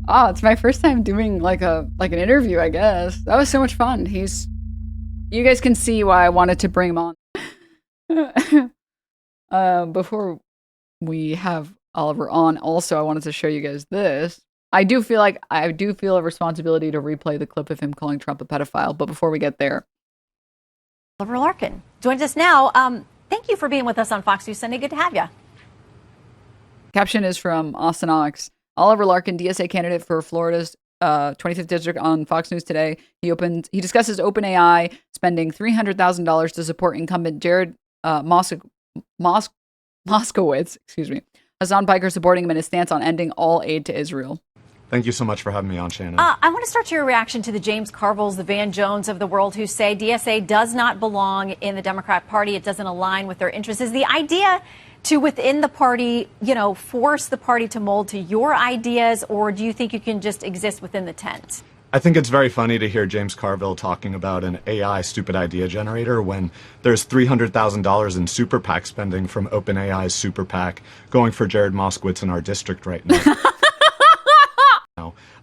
Oh, it's my first time doing like an interview, I guess. That was so much fun. You guys can see why I wanted to bring him on. Before we have Oliver on, also I wanted to show you guys this. I do feel a responsibility to replay the clip of him calling Trump a pedophile, but before we get there. Oliver Larkin joins us now. Thank you for being with us on Fox News Sunday. Good to have you. Caption is from Austin Onyx. Oliver Larkin, DSA candidate for Florida's 25th district on Fox News today. He discusses OpenAI spending $300,000 to support incumbent Jared Moskowitz. Excuse me. Hasan Piker supporting him in his stance on ending all aid to Israel. Thank you so much for having me on, Shannon. I want to start your reaction to the James Carvilles, the Van Jones of the world, who say DSA does not belong in the Democrat Party. It doesn't align with their interests. Is the idea to, within the party, force the party to mold to your ideas, or do you think you can just exist within the tent? I think it's very funny to hear James Carville talking about an AI stupid idea generator when there's $300,000 in super PAC spending from OpenAI's super PAC going for Jared Moskowitz in our district right now.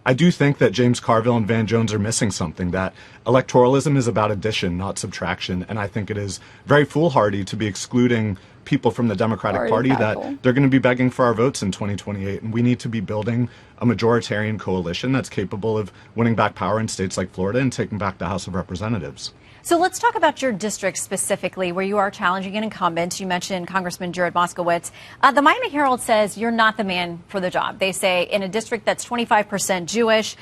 I do think that James Carville and Van Jones are missing something, that electoralism is about addition, not subtraction, and I think it is very foolhardy to be excluding people from the Democratic Party that they're going to be begging for our votes in 2028, and we need to be building a majoritarian coalition that's capable of winning back power in states like Florida and taking back the House of Representatives. So let's talk about your district specifically, where you are challenging an incumbent. You mentioned Congressman Jared Moskowitz. The Miami Herald says you're not the man for the job. They say in a district that's 25% Jewish,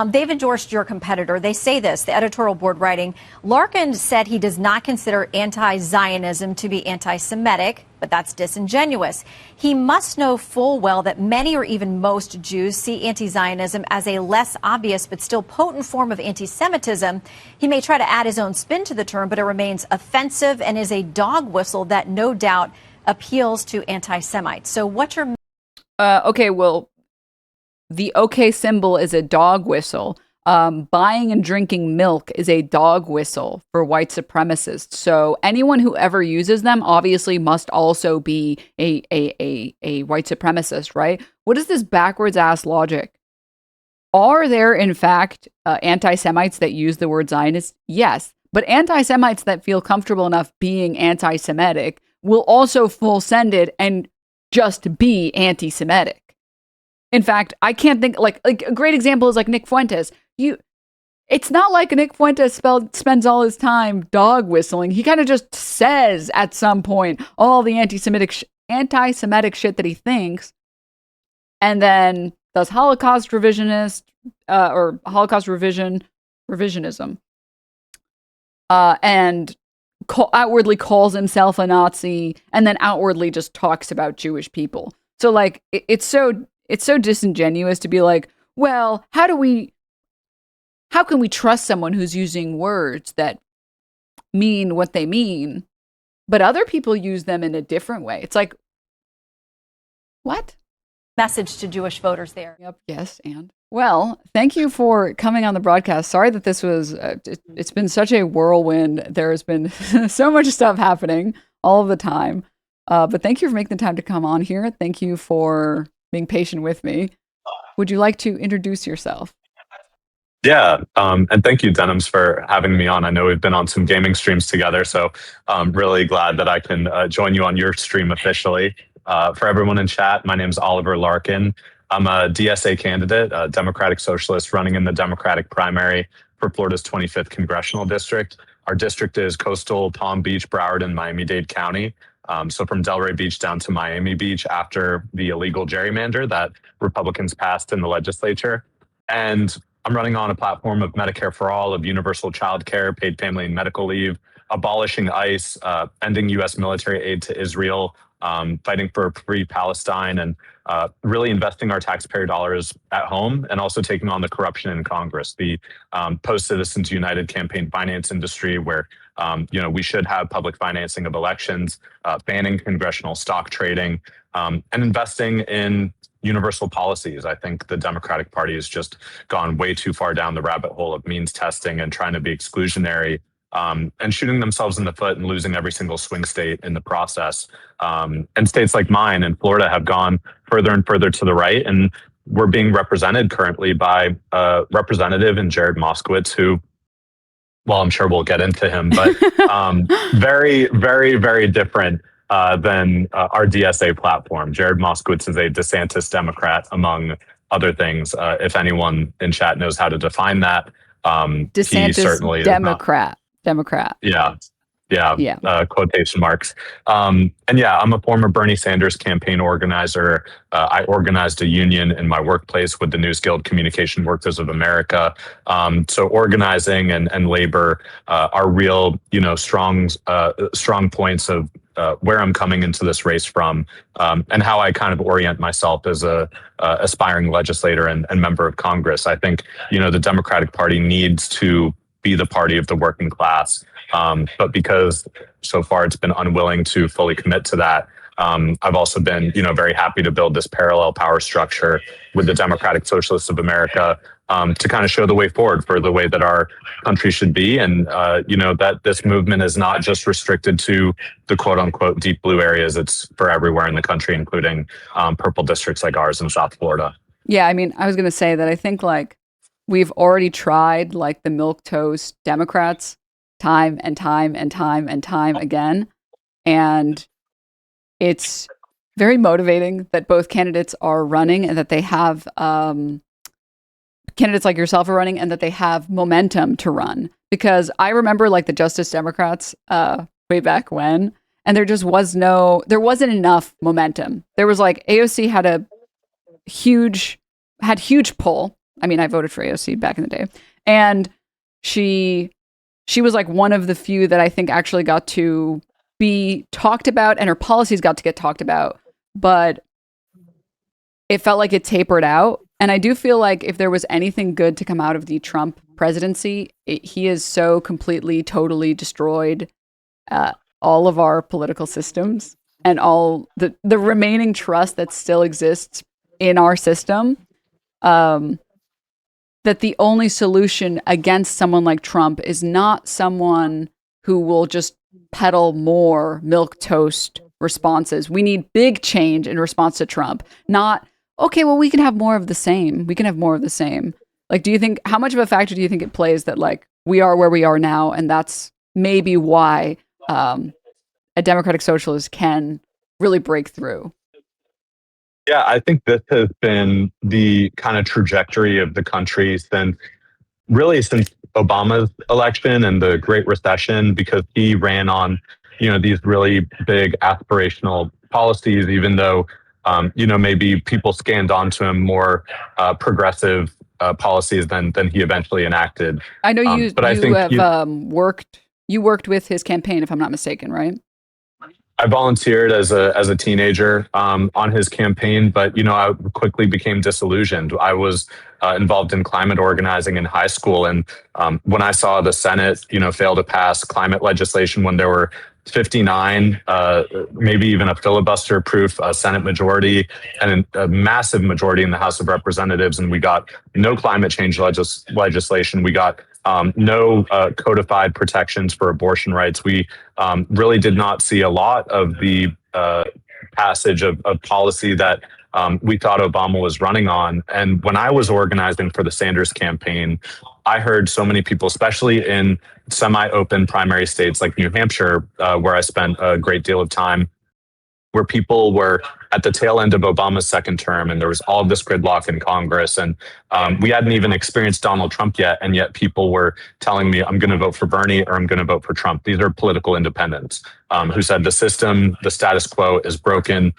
they've endorsed your competitor. They say this, the editorial board writing, Larkin said he does not consider anti-Zionism to be anti-Semitic, but that's disingenuous. He must know full well that many or even most Jews see anti-Zionism as a less obvious but still potent form of anti-Semitism. He may try to add his own spin to the term, but it remains offensive and is a dog whistle that no doubt appeals to anti-Semites. So what's your... Okay, well, the OK symbol is a dog whistle. Buying and drinking milk is a dog whistle for white supremacists. So anyone who ever uses them obviously must also be a white supremacist, right? What is this backwards ass logic? Are there, in fact, anti-Semites that use the word Zionist? Yes. But anti-Semites that feel comfortable enough being anti-Semitic will also full send it and just be anti-Semitic. In fact, I can't think, like a great example is like Nick Fuentes. It's not like Nick Fuentes spends all his time dog whistling. He kind of just says at some point all the anti-Semitic shit that he thinks, and then does Holocaust revisionism, and outwardly calls himself a Nazi, and then outwardly just talks about Jewish people. So like it's so disingenuous to be like, well, how can we trust someone who's using words that mean what they mean, but other people use them in a different way? It's like, what? Message to Jewish voters there. Yep. Yes. And well, thank you for coming on the broadcast. Sorry that this was, it's been such a whirlwind. There has been so much stuff happening all of the time. But thank you for making the time to come on here. Thank you for being patient with me. Would you like to introduce yourself? Yeah, and thank you, Denims, for having me on. I know we've been on some gaming streams together, so I'm really glad that I can join you on your stream officially. For everyone in chat, my name's Oliver Larkin. I'm a DSA candidate, a Democratic Socialist running in the Democratic primary for Florida's 25th congressional district. Our district is coastal Palm Beach, Broward, and Miami-Dade County. So from Delray Beach down to Miami Beach after the illegal gerrymander that Republicans passed in the legislature. And I'm running on a platform of Medicare for all, of universal child care, paid family and medical leave, abolishing ICE, ending U.S. military aid to Israel, fighting for free Palestine, and really investing our taxpayer dollars at home, and also taking on the corruption in Congress, the post-Citizens United campaign finance industry, where we should have public financing of elections, banning congressional stock trading, and investing in universal policies. I think the Democratic Party has just gone way too far down the rabbit hole of means testing and trying to be exclusionary, and shooting themselves in the foot and losing every single swing state in the process. And states like mine and Florida have gone further and further to the right. And we're being represented currently by a representative in Jared Moskowitz, who, well, I'm sure we'll get into him, but very, very, very different than our DSA platform. Jared Moskowitz is a DeSantis Democrat, among other things. If anyone in chat knows how to define that, DeSantis he certainly Democrat. Democrat. Yeah. Quotation marks. And yeah, I'm a former Bernie Sanders campaign organizer. I organized a union in my workplace with the News Guild Communication Workers of America. So organizing and labor are real, strong points of where I'm coming into this race from, and how I kind of orient myself as a aspiring legislator and member of Congress. I think, the Democratic Party needs to be the party of the working class. But because so far it's been unwilling to fully commit to that, I've also been, very happy to build this parallel power structure with the Democratic Socialists of America to kind of show the way forward for the way that our country should be. And, that this movement is not just restricted to the quote unquote deep blue areas. It's for everywhere in the country, including purple districts like ours in South Florida. Yeah, I mean, I was going to say that I think we've already tried the milquetoast Democrats time and time and time and time again. And it's very motivating that both candidates are running and that they have candidates like yourself are running and that they have momentum to run. Because I remember the Justice Democrats way back when, and there wasn't enough momentum. There was AOC had huge pull. I mean, I voted for AOC back in the day. And she was one of the few that I think actually got to be talked about, and her policies got to get talked about, but it felt like it tapered out. And I do feel like if there was anything good to come out of the Trump presidency, he has so completely, totally destroyed all of our political systems and all the remaining trust that still exists in our system. That the only solution against someone like Trump is not someone who will just peddle more milquetoast responses. We need big change in response to Trump. Not, okay, well, we can have more of the same. We can have more of the same. Do you think, how much of a factor do you think it plays that we are where we are now, and that's maybe why a democratic socialist can really break through? Yeah, I think this has been the kind of trajectory of the country since Obama's election and the Great Recession, because he ran on, these really big aspirational policies, even though, maybe people scanned onto him more progressive policies than he eventually enacted. I know you worked with his campaign, if I'm not mistaken, right? I volunteered as a teenager on his campaign, but I quickly became disillusioned. I was involved in climate organizing in high school, and when I saw the Senate, fail to pass climate legislation when there were 59, maybe even a filibuster-proof Senate majority and a massive majority in the House of Representatives, and we got no climate change legislation. We got no codified protections for abortion rights. We really did not see a lot of the passage of policy that we thought Obama was running on. And when I was organizing for the Sanders campaign, I heard so many people, especially in semi-open primary states like New Hampshire, where I spent a great deal of time, where people were at the tail end of Obama's second term, and there was all this gridlock in Congress, and we hadn't even experienced Donald Trump yet, and yet people were telling me, I'm going to vote for Bernie or I'm going to vote for Trump. These are political independents who said the system, the status quo is broken.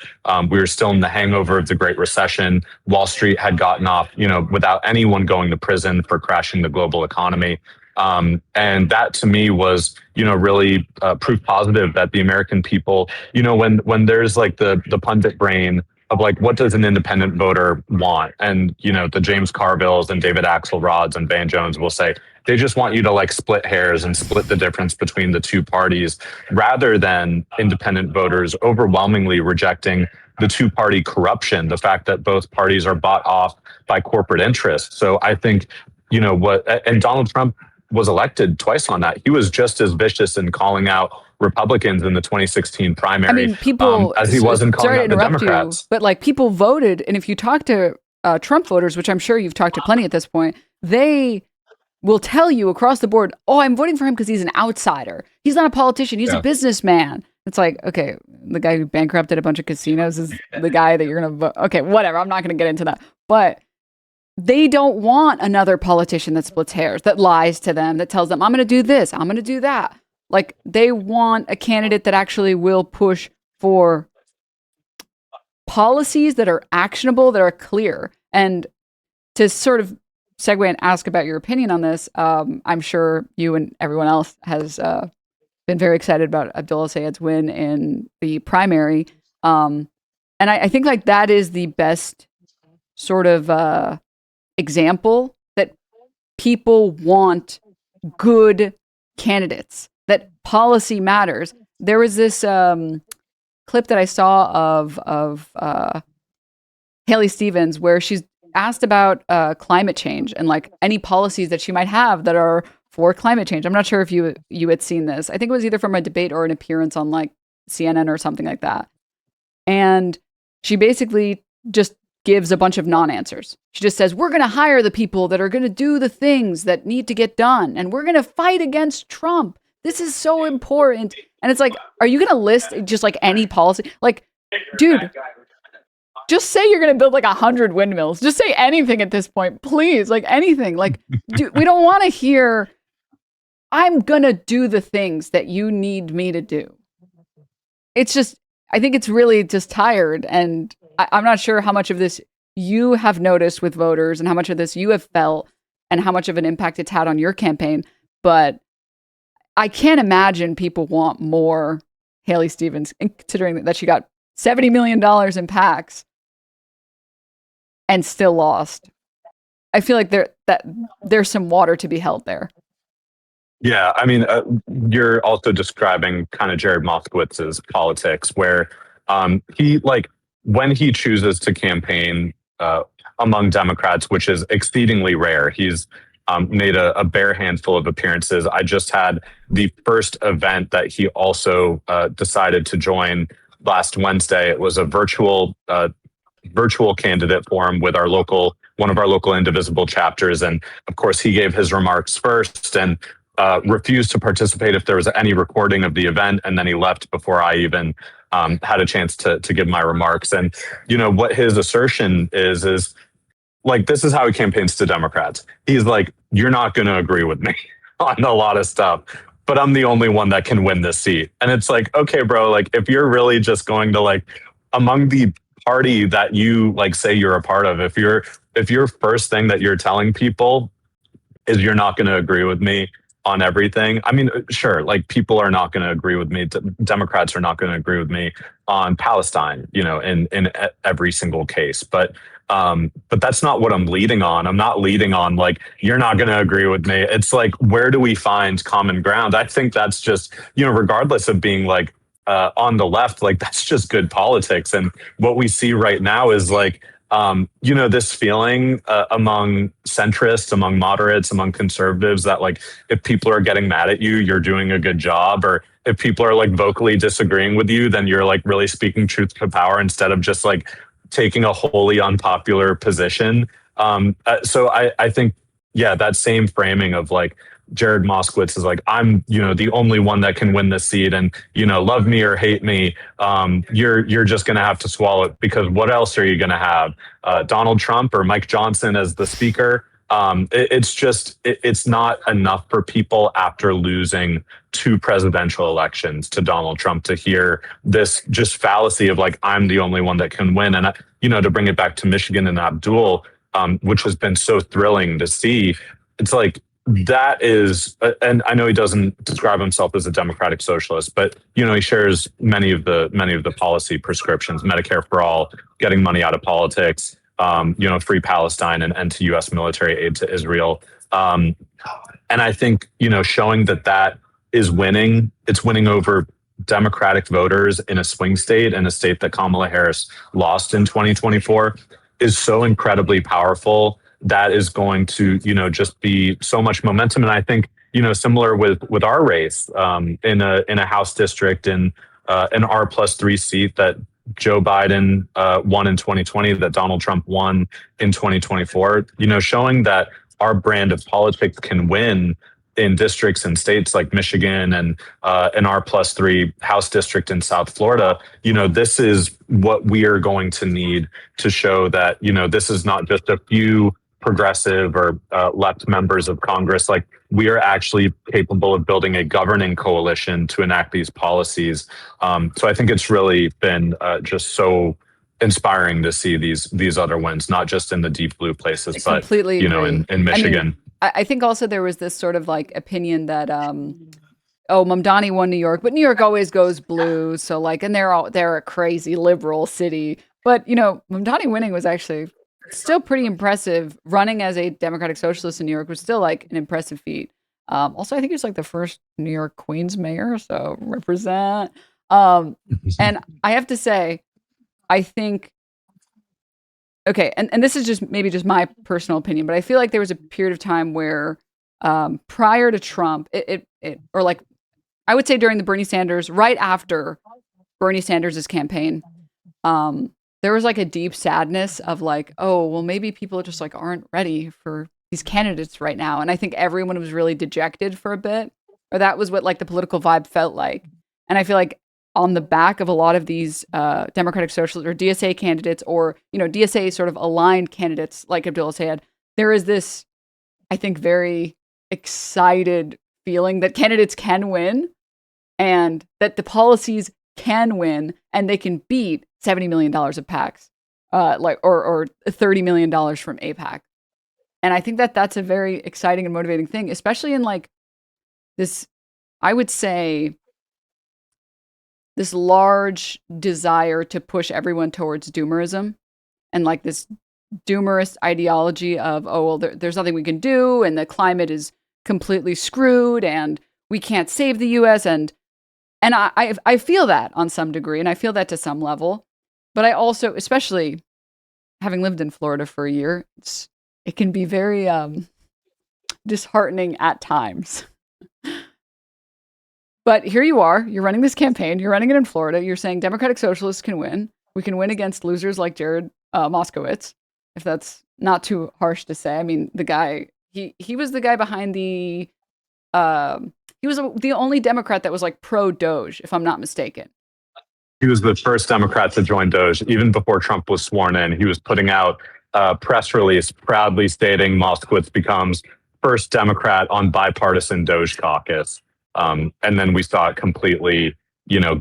We were still in the hangover of the Great Recession. Wall Street had gotten off, without anyone going to prison for crashing the global economy. And that to me was, really proof positive that the American people, when there's the pundit brain of what does an independent voter want? And, the James Carvilles and David Axelrods and Van Jones will say, they just want you to split hairs and split the difference between the two parties, rather than independent voters overwhelmingly rejecting the two-party corruption, the fact that both parties are bought off by corporate interests. So I think, and Donald Trump was elected twice on that. He was just as vicious in calling out Republicans in the 2016 primary, people as he was in calling out the Democrats. But people voted, and if you talk to Trump voters, which I'm sure you've talked to plenty at this point, they will tell you across the board, oh, I'm voting for him because he's an outsider. He's not a politician. He's a businessman. It's like, okay, the guy who bankrupted a bunch of casinos is the guy that you're going to vote. Okay, whatever. I'm not going to get into that. But they don't want another politician that splits hairs, that lies to them, that tells them, I'm going to do this, I'm going to do that. Like, they want a candidate that actually will push for policies that are actionable, that are clear. And to sort of segue and ask about your opinion on this, I'm sure you and everyone else has been very excited about Abdullah Sayed's win in the primary. And I think like that is the best sort of example that people want good candidates, that policy matters. There was this clip that I saw of Haley Stevens where she's asked about climate change and like any policies that she might have that are for climate change. I'm not sure if you had seen this. I think it was either from a debate or an appearance on like CNN or something like that. And she basically just gives a bunch of non-answers. She just says, we're going to hire the people that are going to do the things that need to get done. And we're going to fight against Trump. This is so important. And it's like, are you going to list just like any policy? Like, dude, just say you're going to build like 100 windmills. Just say anything at this point, please. Like anything. Like, dude, we don't want to hear, I'm going to do the things that you need me to do. It's just, I think it's really just tired. And I'm not sure how much of this you have noticed with voters and how much of this you have felt and how much of an impact it's had on your campaign. But I can't imagine people want more Haley Stevens, considering that she got $70 million in PACs and still lost. I feel like there's some water to be held there. Yeah, I mean, you're also describing kind of Jared Moskowitz's politics, where he, like, when he chooses to campaign among Democrats, which is exceedingly rare, he's made a bare handful of appearances. I just had the first event that he also decided to join last Wednesday. It was a virtual candidate forum with one of our local Indivisible chapters, and of course he gave his remarks first and refused to participate if there was any recording of the event, and then he left before I even had a chance to give my remarks. And you know what his assertion is like, this is how he campaigns to Democrats. He's like, you're not going to agree with me on a lot of stuff, but I'm the only one that can win this seat. And it's like, okay, bro, like if you're really just going to, like, among the party that you like say you're a part of, if your first thing that you're telling people is you're not going to agree with me on everything. I mean, sure, like people are not going to agree with me. Democrats are not going to agree with me on Palestine, you know, in every single case. But that's not what I'm leading on. I'm not leading on like, you're not going to agree with me. It's like, where do we find common ground? I think that's just, you know, regardless of being like on the left, like that's just good politics. And what we see right now is like, you know, this feeling among centrists, among moderates, among conservatives that like if people are getting mad at you, you're doing a good job, or if people are like vocally disagreeing with you, then you're like really speaking truth to power instead of just like taking a wholly unpopular position. So I think, yeah, that same framing of like Jared Moskowitz is like, I'm, you know, the only one that can win this seat, and, you know, love me or hate me, you're just going to have to swallow it, because what else are you going to have? Donald Trump or Mike Johnson as the speaker? It's not enough for people after losing 2 presidential elections to Donald Trump to hear this just fallacy of like, I'm the only one that can win. And, you know, to bring it back to Michigan and Abdul, which has been so thrilling to see, it's like, that is, and I know he doesn't describe himself as a democratic socialist, but you know he shares many of the policy prescriptions: Medicare for all, getting money out of politics, you know, free Palestine, and end to U.S. military aid to Israel. And I think, you know, showing that is winning. It's winning over Democratic voters in a swing state, and a state that Kamala Harris lost in 2024, is so incredibly powerful. That is going to, you know, just be so much momentum. And I think, you know, similar with our race in a House district in an R+3 seat that Joe Biden won in 2020, that Donald Trump won in 2024, showing that our brand of politics can win in districts and states like Michigan and an R+3 House district in South Florida. This is what we are going to need to show that, this is not just a few progressive or left members of Congress. Like, we are actually capable of building a governing coalition to enact these policies. So I think it's really been just so inspiring to see these other wins, not just in the deep blue places, but completely in Michigan. I think also there was this sort of like opinion that Mamdani won New York, but New York always goes blue, so like, and they're a crazy liberal city, but Mamdani winning was actually still pretty impressive. Running as a Democratic Socialist in New York was still like an impressive feat. Also, I think he was like the first New York Queens mayor, so represent. And I have to say, I think, okay, and this is just maybe just my personal opinion, but I feel like there was a period of time where prior to Trump, or like, I would say during the Bernie Sanders, right after Bernie Sanders' campaign, there was like a deep sadness of like, oh, well, maybe people just like aren't ready for these candidates right now. And I think everyone was really dejected for a bit, or that was what like the political vibe felt like. And I feel like on the back of a lot of these Democratic Socialist or DSA candidates, or DSA sort of aligned candidates like Abdullah Sayed, there is this, I think, very excited feeling that candidates can win and that the policies can win and they can beat $70 million of PACs, or $30 million from AIPAC. And I think that that's a very exciting and motivating thing, especially in like this, I would say, this large desire to push everyone towards doomerism and like this doomerist ideology of, oh, well, there's nothing we can do and the climate is completely screwed and we can't save the US. And I feel that on some degree, and I feel that to some level. But I also, especially having lived in Florida for a year, it can be very disheartening at times. But here you are, you're running this campaign, you're running it in Florida, you're saying Democratic Socialists can win. We can win against losers like Jared Moskowitz, if that's not too harsh to say. I mean, the guy, he was the guy behind the, he was the only Democrat that was like pro-DOGE, if I'm not mistaken. He was the first Democrat to join DOGE. Even before Trump was sworn in, he was putting out a press release proudly stating Moskowitz becomes first Democrat on bipartisan DOGE caucus. And then we saw it completely,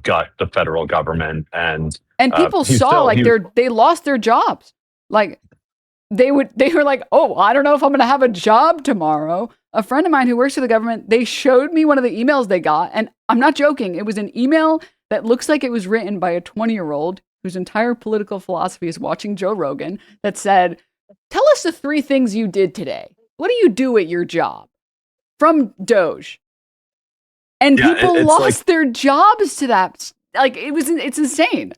gut the federal government. And people saw they lost their jobs. Like they were like, oh, I don't know if I'm going to have a job tomorrow. A friend of mine who works for the government, they showed me one of the emails they got. And I'm not joking. It was an email that looks like it was written by a 20-year-old whose entire political philosophy is watching Joe Rogan, that said, tell us the 3 things you did today. What do you do at your job? From DOGE. And people lost their jobs to that. Like, it's insane.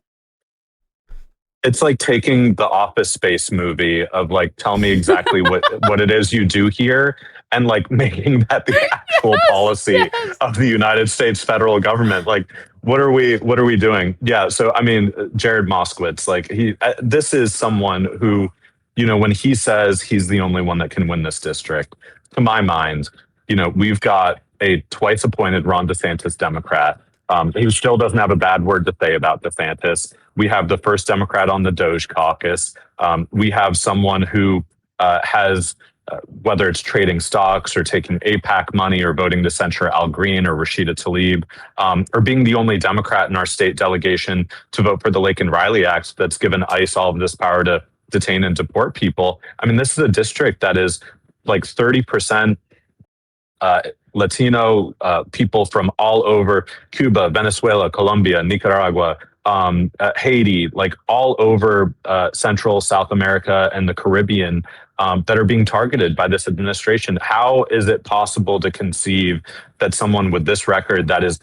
It's like taking the Office Space movie of like, tell me exactly what it is you do here, and like making that the actual policy of the United States federal government. Like, what are we doing? Yeah. So, I mean, Jared Moskowitz, like this is someone who, when he says he's the only one that can win this district, to my mind, we've got a twice appointed Ron DeSantis Democrat. He still doesn't have a bad word to say about DeSantis. We have the first Democrat on the DOGE caucus. We have someone who has, whether it's trading stocks or taking AIPAC money or voting to censure Al Green or Rashida Tlaib, or being the only Democrat in our state delegation to vote for the Laken Riley Act that's given ICE all of this power to detain and deport people. I mean, this is a district that is like 30% Latino people from all over Cuba, Venezuela, Colombia, Nicaragua, Haiti, like all over Central, South America, and the Caribbean that are being targeted by this administration. How is it possible to conceive that someone with this record that is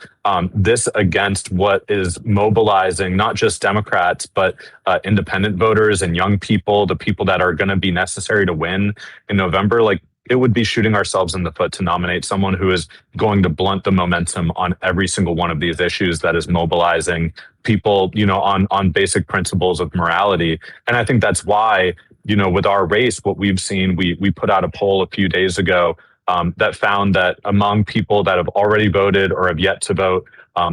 this against what is mobilizing not just Democrats, but independent voters and young people, the people that are going to be necessary to win in November, like it would be shooting ourselves in the foot to nominate someone who is going to blunt the momentum on every single one of these issues that is mobilizing people, on basic principles of morality. And I think that's why, with our race, what we've seen, we put out a poll a few days ago that found that among people that have already voted or have yet to vote,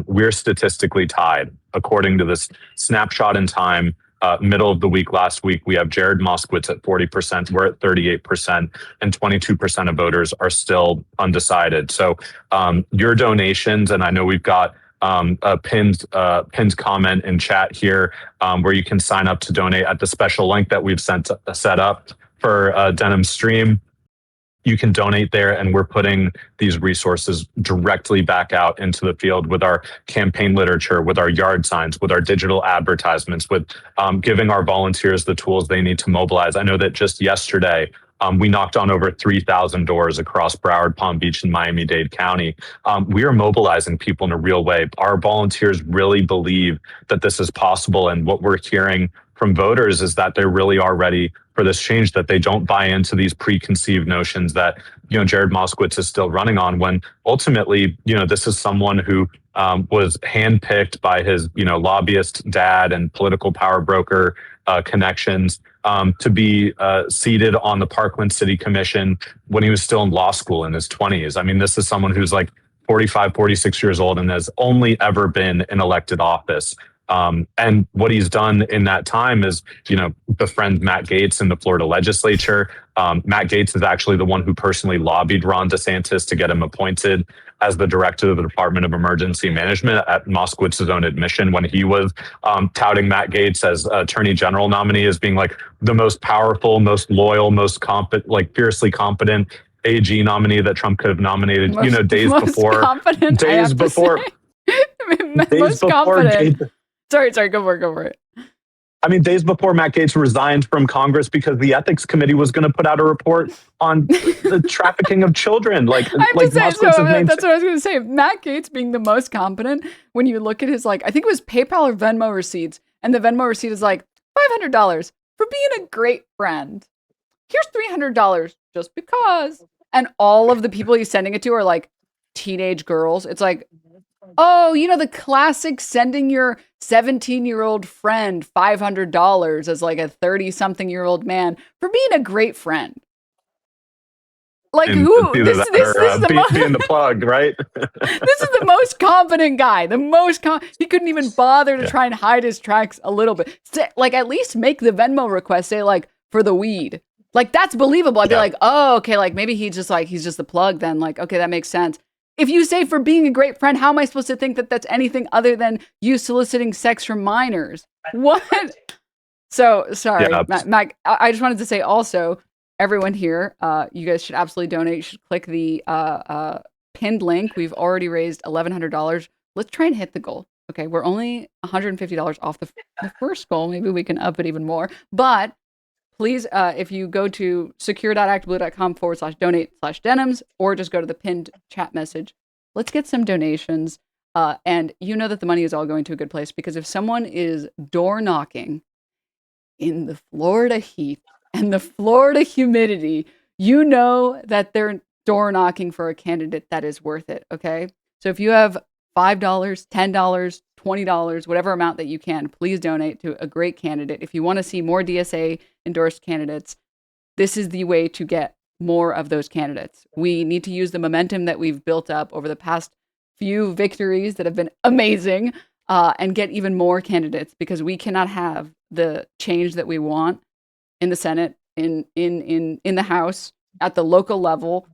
we're statistically tied. According to this snapshot in time, middle of the week last week, we have Jared Moskowitz at 40%. We're at 38%, and 22% of voters are still undecided. So your donations, and I know we've got a pinned comment in chat here where you can sign up to donate at the special link that we've set up for Denim Stream. You can donate there, and we're putting these resources directly back out into the field with our campaign literature, with our yard signs, with our digital advertisements, with giving our volunteers the tools they need to mobilize. I know that just yesterday, we knocked on over 3,000 doors across Broward, Palm Beach, and Miami-Dade County. We are mobilizing people in a real way. Our volunteers really believe that this is possible, and what we're hearing from voters is that they really are ready for this change, that they don't buy into these preconceived notions that, Jared Moskowitz is still running on, when ultimately, this is someone who was handpicked by his, lobbyist dad and political power broker connections to be seated on the Parkland City Commission when he was still in law school in his 20s. I mean, this is someone who's like 45, 46 years old and has only ever been in elected office. And what he's done in that time is, befriend Matt Gaetz in the Florida legislature. Matt Gaetz is actually the one who personally lobbied Ron DeSantis to get him appointed as the director of the Department of Emergency Management, at Moskowitz's own admission, when he was touting Matt Gaetz as Attorney General nominee as being like the most powerful, most loyal, most competent, like fiercely competent AG nominee that Trump could have nominated, days before. Sorry, go for it. I mean, days before Matt Gaetz resigned from Congress because the ethics committee was going to put out a report on the trafficking of children. That's what I was going to say. Matt Gaetz being the most competent, when you look at his, I think it was PayPal or Venmo receipts, and the Venmo receipt is like $500 for being a great friend. Here's $300 just because. And all of the people he's sending it to are like teenage girls. It's like, oh, the classic sending your 17-year-old friend $500 as like a 30-something-year-old man for being a great friend. Like, who? This is the most being the plug, right? This is the most confident guy. He couldn't even bother to try and hide his tracks a little bit. At least make the Venmo request say for the weed. That's believable. I'd be like, oh, okay, maybe he's just the plug then. Okay, that makes sense. If you say for being a great friend, how am I supposed to think that that's anything other than you soliciting sex from minors? What? So, sorry, Mac, I just wanted to say also, everyone here, you guys should absolutely donate. You should click the pinned link. We've already raised $1,100. Let's try and hit the goal. Okay, we're only $150 off the first goal. Maybe we can up it even more. But please, if you go to secure.actblue.com/donate/denims, or just go to the pinned chat message, let's get some donations. And that the money is all going to a good place, because if someone is door knocking in the Florida heat and the Florida humidity, that they're door knocking for a candidate that is worth it. Okay. So if you have $5, $10, $20, whatever amount that you can, please donate to a great candidate. If you want to see more DSA endorsed candidates, this is the way to get more of those candidates. We need to use the momentum that we've built up over the past few victories that have been amazing, and get even more candidates, because we cannot have the change that we want in the Senate, in the House, at the local level,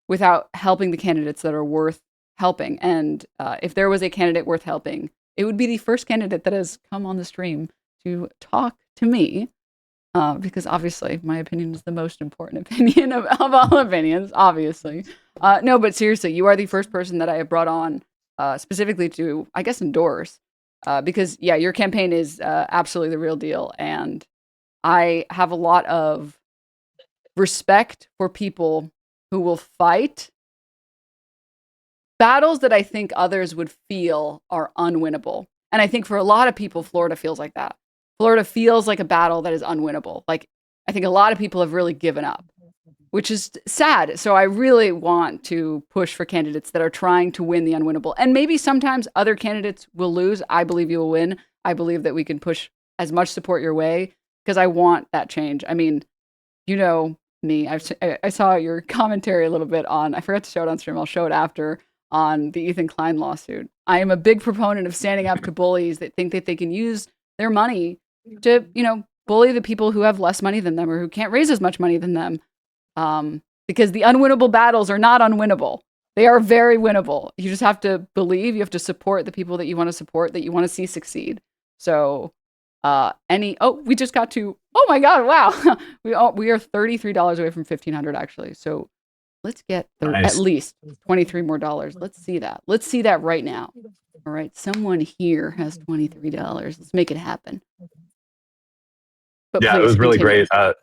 without helping the candidates that are worth helping. And if there was a candidate worth helping, it would be the first candidate that has come on the stream to talk to me, because obviously my opinion is the most important opinion of all opinions, obviously. No, but seriously, you are the first person that I have brought on specifically to, I guess, endorse, because, your campaign is absolutely the real deal. And I have a lot of respect for people who will fight battles that I think others would feel are unwinnable. And I think for a lot of people, Florida feels like that. Florida feels like a battle that is unwinnable. I think a lot of people have really given up. which is sad. So I really want to push for candidates that are trying to win the unwinnable. And maybe sometimes other candidates will lose. I believe you will win. I believe that we can push as much support your way because I want that change. I mean, you know me. I saw your commentary a little bit on, I forgot to show it on stream. I'll show it after, on the Ethan Klein lawsuit. I am a big proponent of standing up to bullies that think that they can use their money to, bully the people who have less money than them or who can't raise as much money than them. Because the unwinnable battles are not unwinnable. They are very winnable. You just have to believe, you have to support the people that you want to support, that you want to see succeed. So, we just got to, oh my God, wow. we are $33 away from 1,500 actually. So let's get at least $23 more. Let's see that. Let's see that right now. All right. Someone here has $23. Let's make it happen. But yeah, please, it was really continue. great.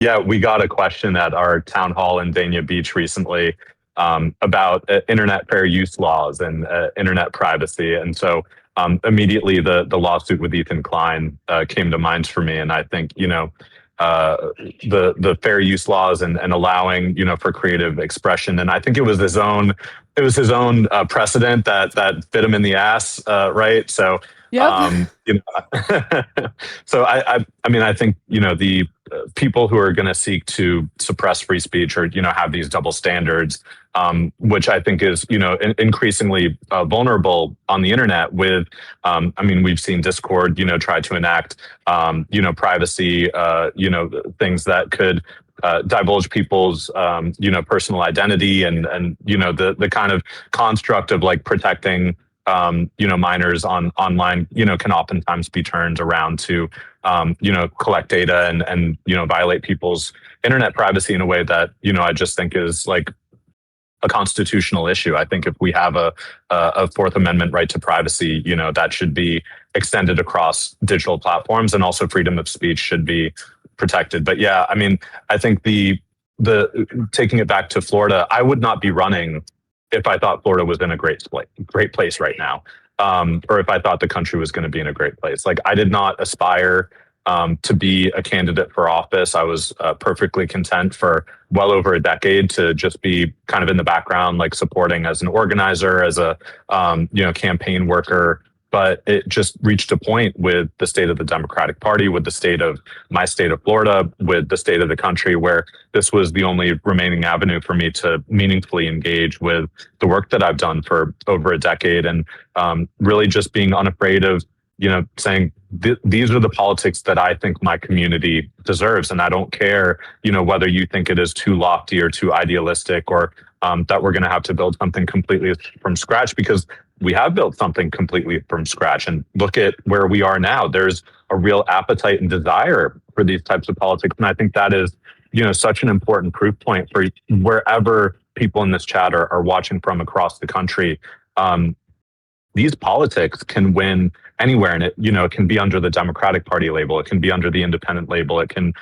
Yeah, we got a question at our town hall in Dania Beach recently about internet fair use laws and internet privacy. And so immediately the lawsuit with Ethan Klein came to mind for me. And I think, the fair use laws and allowing, for creative expression. And I think it was his own precedent that bit him in the ass, right? So, yep. So I mean, I think, the people who are going to seek to suppress free speech or, have these double standards, which I think is, increasingly vulnerable on the internet with, we've seen Discord, try to enact, privacy, things that could divulge people's, personal identity and the kind of construct of like protecting minors online, can oftentimes be turned around to, collect data and violate people's internet privacy in a way that, I just think is like a constitutional issue. I think if we have a Fourth Amendment right to privacy, that should be extended across digital platforms, and also freedom of speech should be protected. But yeah, I mean, I think the taking it back to Florida, I would not be running if I thought Florida was in a great place right now, or if I thought the country was going to be in a great place. Like, I did not aspire to be a candidate for office. I was perfectly content for well over a decade to just be kind of in the background, like supporting as an organizer, as a campaign worker. But it just reached a point with the state of the Democratic Party, with the state of my state of Florida, with the state of the country, where this was the only remaining avenue for me to meaningfully engage with the work that I've done for over a decade, and really just being unafraid of, saying these are the politics that I think my community deserves. And I don't care, whether you think it is too lofty or too idealistic, or that we're going to have to build something completely from scratch, because we have built something completely from scratch. And look at where we are now. There's a real appetite and desire for these types of politics. And I think that is, such an important proof point for wherever people in this chat are watching from across the country. These politics can win anywhere, and it can be under the Democratic Party label, it can be under the independent label, it can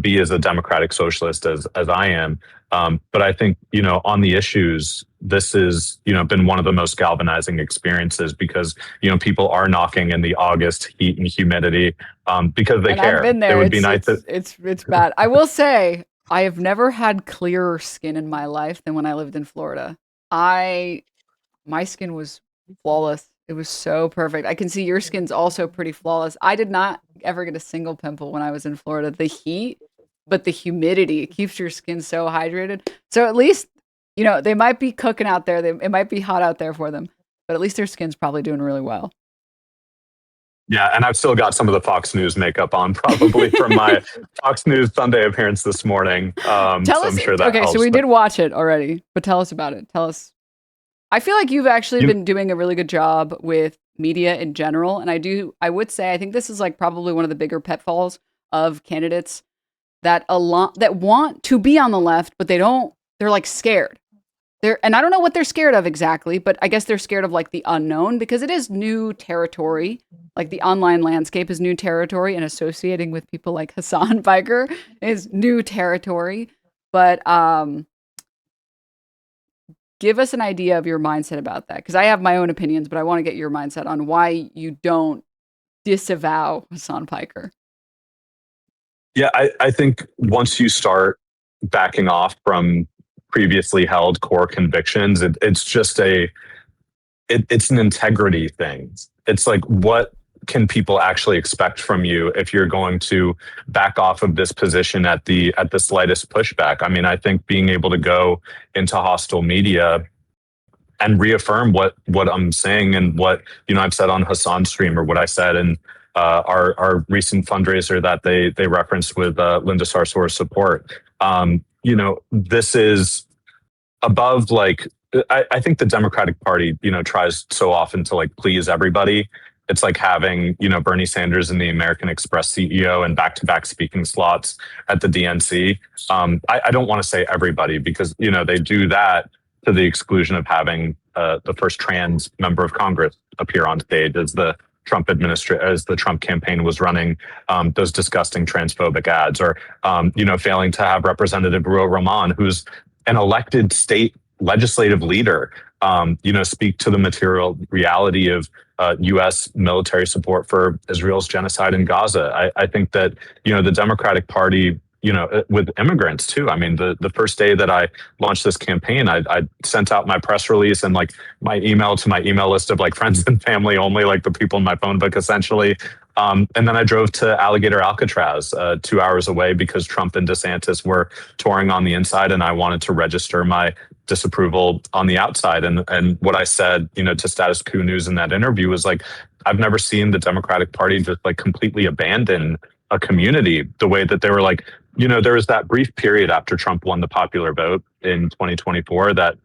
be as a democratic socialist as I am. But I think on the issues, this has been one of the most galvanizing experiences, because people are knocking in the August heat and humidity because they care. I've been there. It would be nice. It's bad. I will say I have never had clearer skin in my life than when I lived in Florida. My skin was flawless. It was so perfect. I can see your skin's also pretty flawless. I did not ever get a single pimple when I was in Florida. The heat, but the humidity, it keeps your skin so hydrated. So at least, they might be cooking out there. It might be hot out there for them, but at least their skin's probably doing really well. Yeah, and I've still got some of the Fox News makeup on, probably from my Fox News Sunday appearance this morning. Tell us. I'm sure that okay, helps, so we did watch it already, but tell us about it. Tell us. I feel like you've actually been doing a really good job with media in general. And I would say, I think this is like probably one of the bigger pitfalls of candidates that want to be on the left, but they're like scared. And I don't know what they're scared of exactly, but I guess they're scared of like the unknown, because it is new territory. Like, the online landscape is new territory, and associating with people like Hasan Piker is new territory. But, give us an idea of your mindset about that, because I have my own opinions, but I want to get your mindset on why you don't disavow Hasan Piker. Yeah, I think once you start backing off from previously held core convictions. It's just it's an integrity thing. It's like, what can people actually expect from you if you're going to back off of this position at the slightest pushback? I mean, I think being able to go into hostile media and reaffirm what I'm saying and what, I've said on Hasan's stream, or what I said in our recent fundraiser that they referenced with Linda Sarsour's support. This is above, like, I think the Democratic Party, tries so often to like please everybody. It's like having, Bernie Sanders and the American Express CEO and back-to-back speaking slots at the DNC. I don't want to say everybody, because, they do that to the exclusion of having the first trans member of Congress appear on stage as the Trump campaign was running those disgusting transphobic ads, or failing to have Representative Ruo Rahman, who's an elected state legislative leader, speak to the material reality of U.S. military support for Israel's genocide in Gaza. I think that, the Democratic Party, with immigrants too. I mean, the first day that I launched this campaign, I sent out my press release and like my email to my email list of like friends and family only, like the people in my phone book, essentially. And then I drove to Alligator Alcatraz, 2 hours away, because Trump and DeSantis were touring on the inside, and I wanted to register my disapproval on the outside. And what I said, to Status Quo News in that interview was like, I've never seen the Democratic Party just like completely abandon a community the way that they were like, there was that brief period after Trump won the popular vote in 2024 that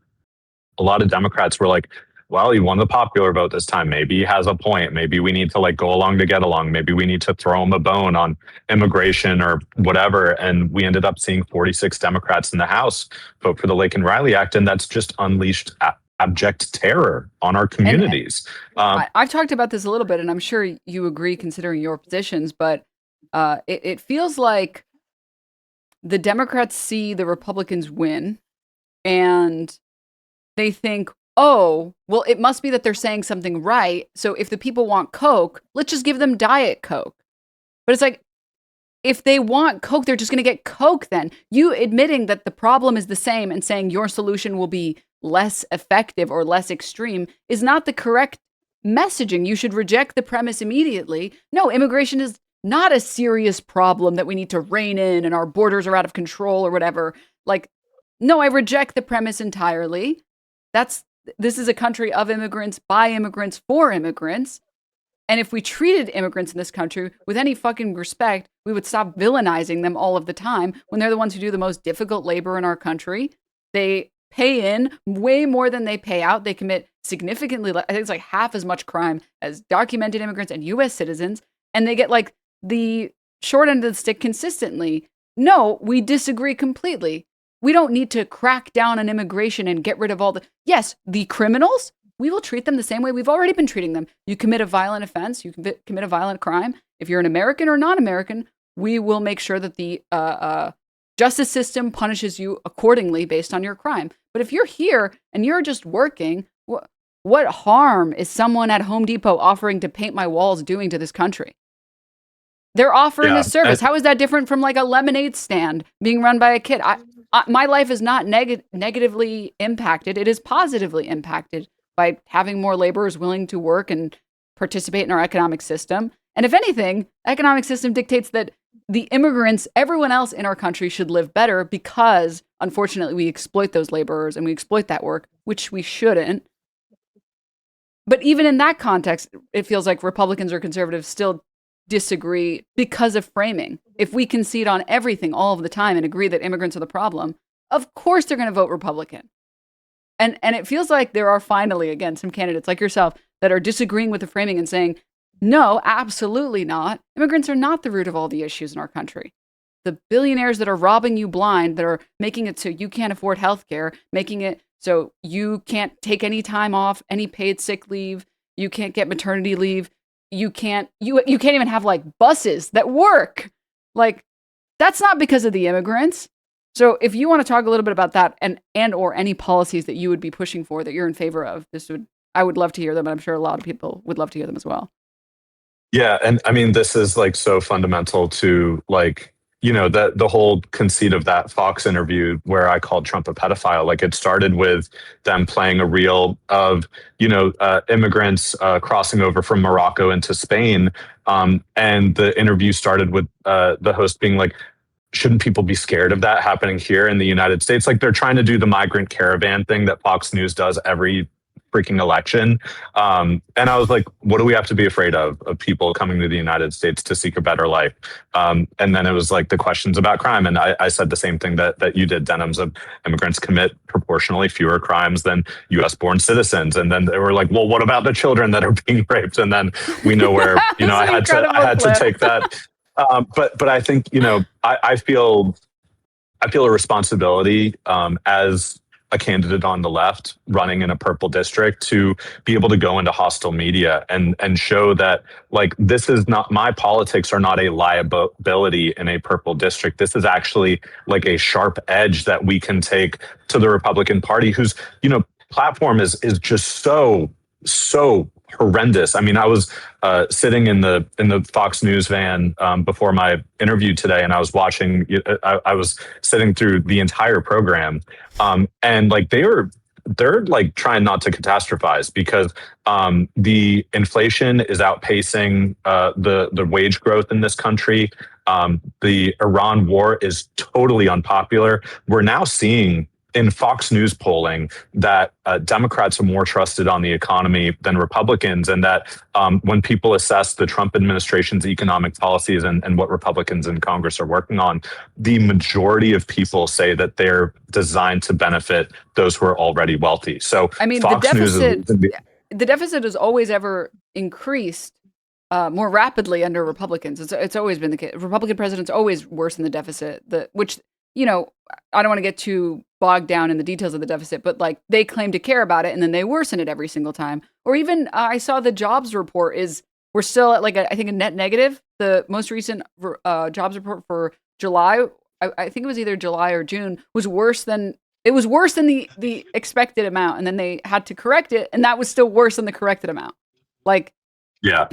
a lot of Democrats were like, well, he won the popular vote this time. Maybe he has a point. Maybe we need to like go along to get along. Maybe we need to throw him a bone on immigration or whatever. And we ended up seeing 46 Democrats in the House vote for the Laken Riley Act. And that's just unleashed abject terror on our communities. I've talked about this a little bit, and I'm sure you agree considering your positions, but it feels like the Democrats see the Republicans win and they think, oh, well, it must be that they're saying something right. So if the people want Coke, let's just give them Diet Coke. But it's like, if they want Coke, they're just going to get Coke then. You admitting that the problem is the same and saying your solution will be less effective or less extreme is not the correct messaging. You should reject the premise immediately. No, immigration is not a serious problem that we need to rein in and our borders are out of control or whatever. Like, no, I reject the premise entirely. This is a country of immigrants, by immigrants, for immigrants. And if we treated immigrants in this country with any fucking respect, we would stop villainizing them all of the time when they're the ones who do the most difficult labor in our country. They pay in way more than they pay out. They commit significantly, I think it's like half as much crime as documented immigrants and U.S. citizens. And they get like the short end of the stick consistently. No, we disagree completely. We don't need to crack down on immigration and get rid of all yes, the criminals, we will treat them the same way we've already been treating them. You commit a violent offense, you commit a violent crime. If you're an American or non-American, we will make sure that the justice system punishes you accordingly based on your crime. But if you're here and you're just working, what harm is someone at Home Depot offering to paint my walls doing to this country? They're offering a service. How is that different from like a lemonade stand being run by a kid? My life is not negatively impacted. It is positively impacted by having more laborers willing to work and participate in our economic system. And if anything, economic system dictates that the immigrants, everyone else in our country should live better because, unfortunately, we exploit those laborers and we exploit that work, which we shouldn't. But even in that context, it feels like Republicans or conservatives still disagree because of framing. If we concede on everything all of the time and agree that immigrants are the problem, of course they're going to vote Republican. And it feels like there are finally, again, some candidates like yourself that are disagreeing with the framing and saying, no, absolutely not. Immigrants are not the root of all the issues in our country. The billionaires that are robbing you blind, that are making it so you can't afford health care, making it so you can't take any time off, any paid sick leave, you can't get maternity leave, you can't even have like buses that work. Like, that's not because of the immigrants. So if you want to talk a little bit about that and or any policies that you would be pushing for that you're in favor of, I would love to hear them. And I'm sure a lot of people would love to hear them as well. Yeah. And I mean, this is like so fundamental to like, the whole conceit of that Fox interview where I called Trump a pedophile, like it started with them playing a reel of, immigrants crossing over from Morocco into Spain. And the interview started with the host being like, shouldn't people be scared of that happening here in the United States? Like they're trying to do the migrant caravan thing that Fox News does every freaking election. And I was like, what do we have to be afraid of people coming to the United States to seek a better life? And then it was like the questions about crime. And I said the same thing that you did, Denims, of immigrants commit proportionally fewer crimes than US born citizens. And then they were like, well, what about the children that are being raped? And then we know where, I had to take that. But I think, I feel a responsibility as a candidate on the left running in a purple district to be able to go into hostile media and show that like this is not, my politics are not a liability in a purple district. This is actually like a sharp edge that we can take to the Republican Party, whose platform is just so horrendous. I mean, I was sitting in the Fox News van before my interview today, and I was watching. I was sitting through the entire program, and like they're like trying not to catastrophize because the inflation is outpacing the wage growth in this country. The Iran war is totally unpopular. We're now seeing in Fox News polling that Democrats are more trusted on the economy than Republicans, and that when people assess the Trump administration's economic policies and what Republicans in Congress are working on, the majority of people say that they're designed to benefit those who are already wealthy. So I mean, Fox the deficit has always ever increased more rapidly under Republicans. It's always been the case. Republican presidents always worsen the deficit, which I don't want to get too bogged down in the details of the deficit, but like they claim to care about it and then they worsen it every single time. Or even I saw the jobs report we're still at like I think a net negative. The most recent jobs report for July, I think it was either July or June, was worse than the expected amount, and then they had to correct it, and that was still worse than the corrected amount. Like, yeah.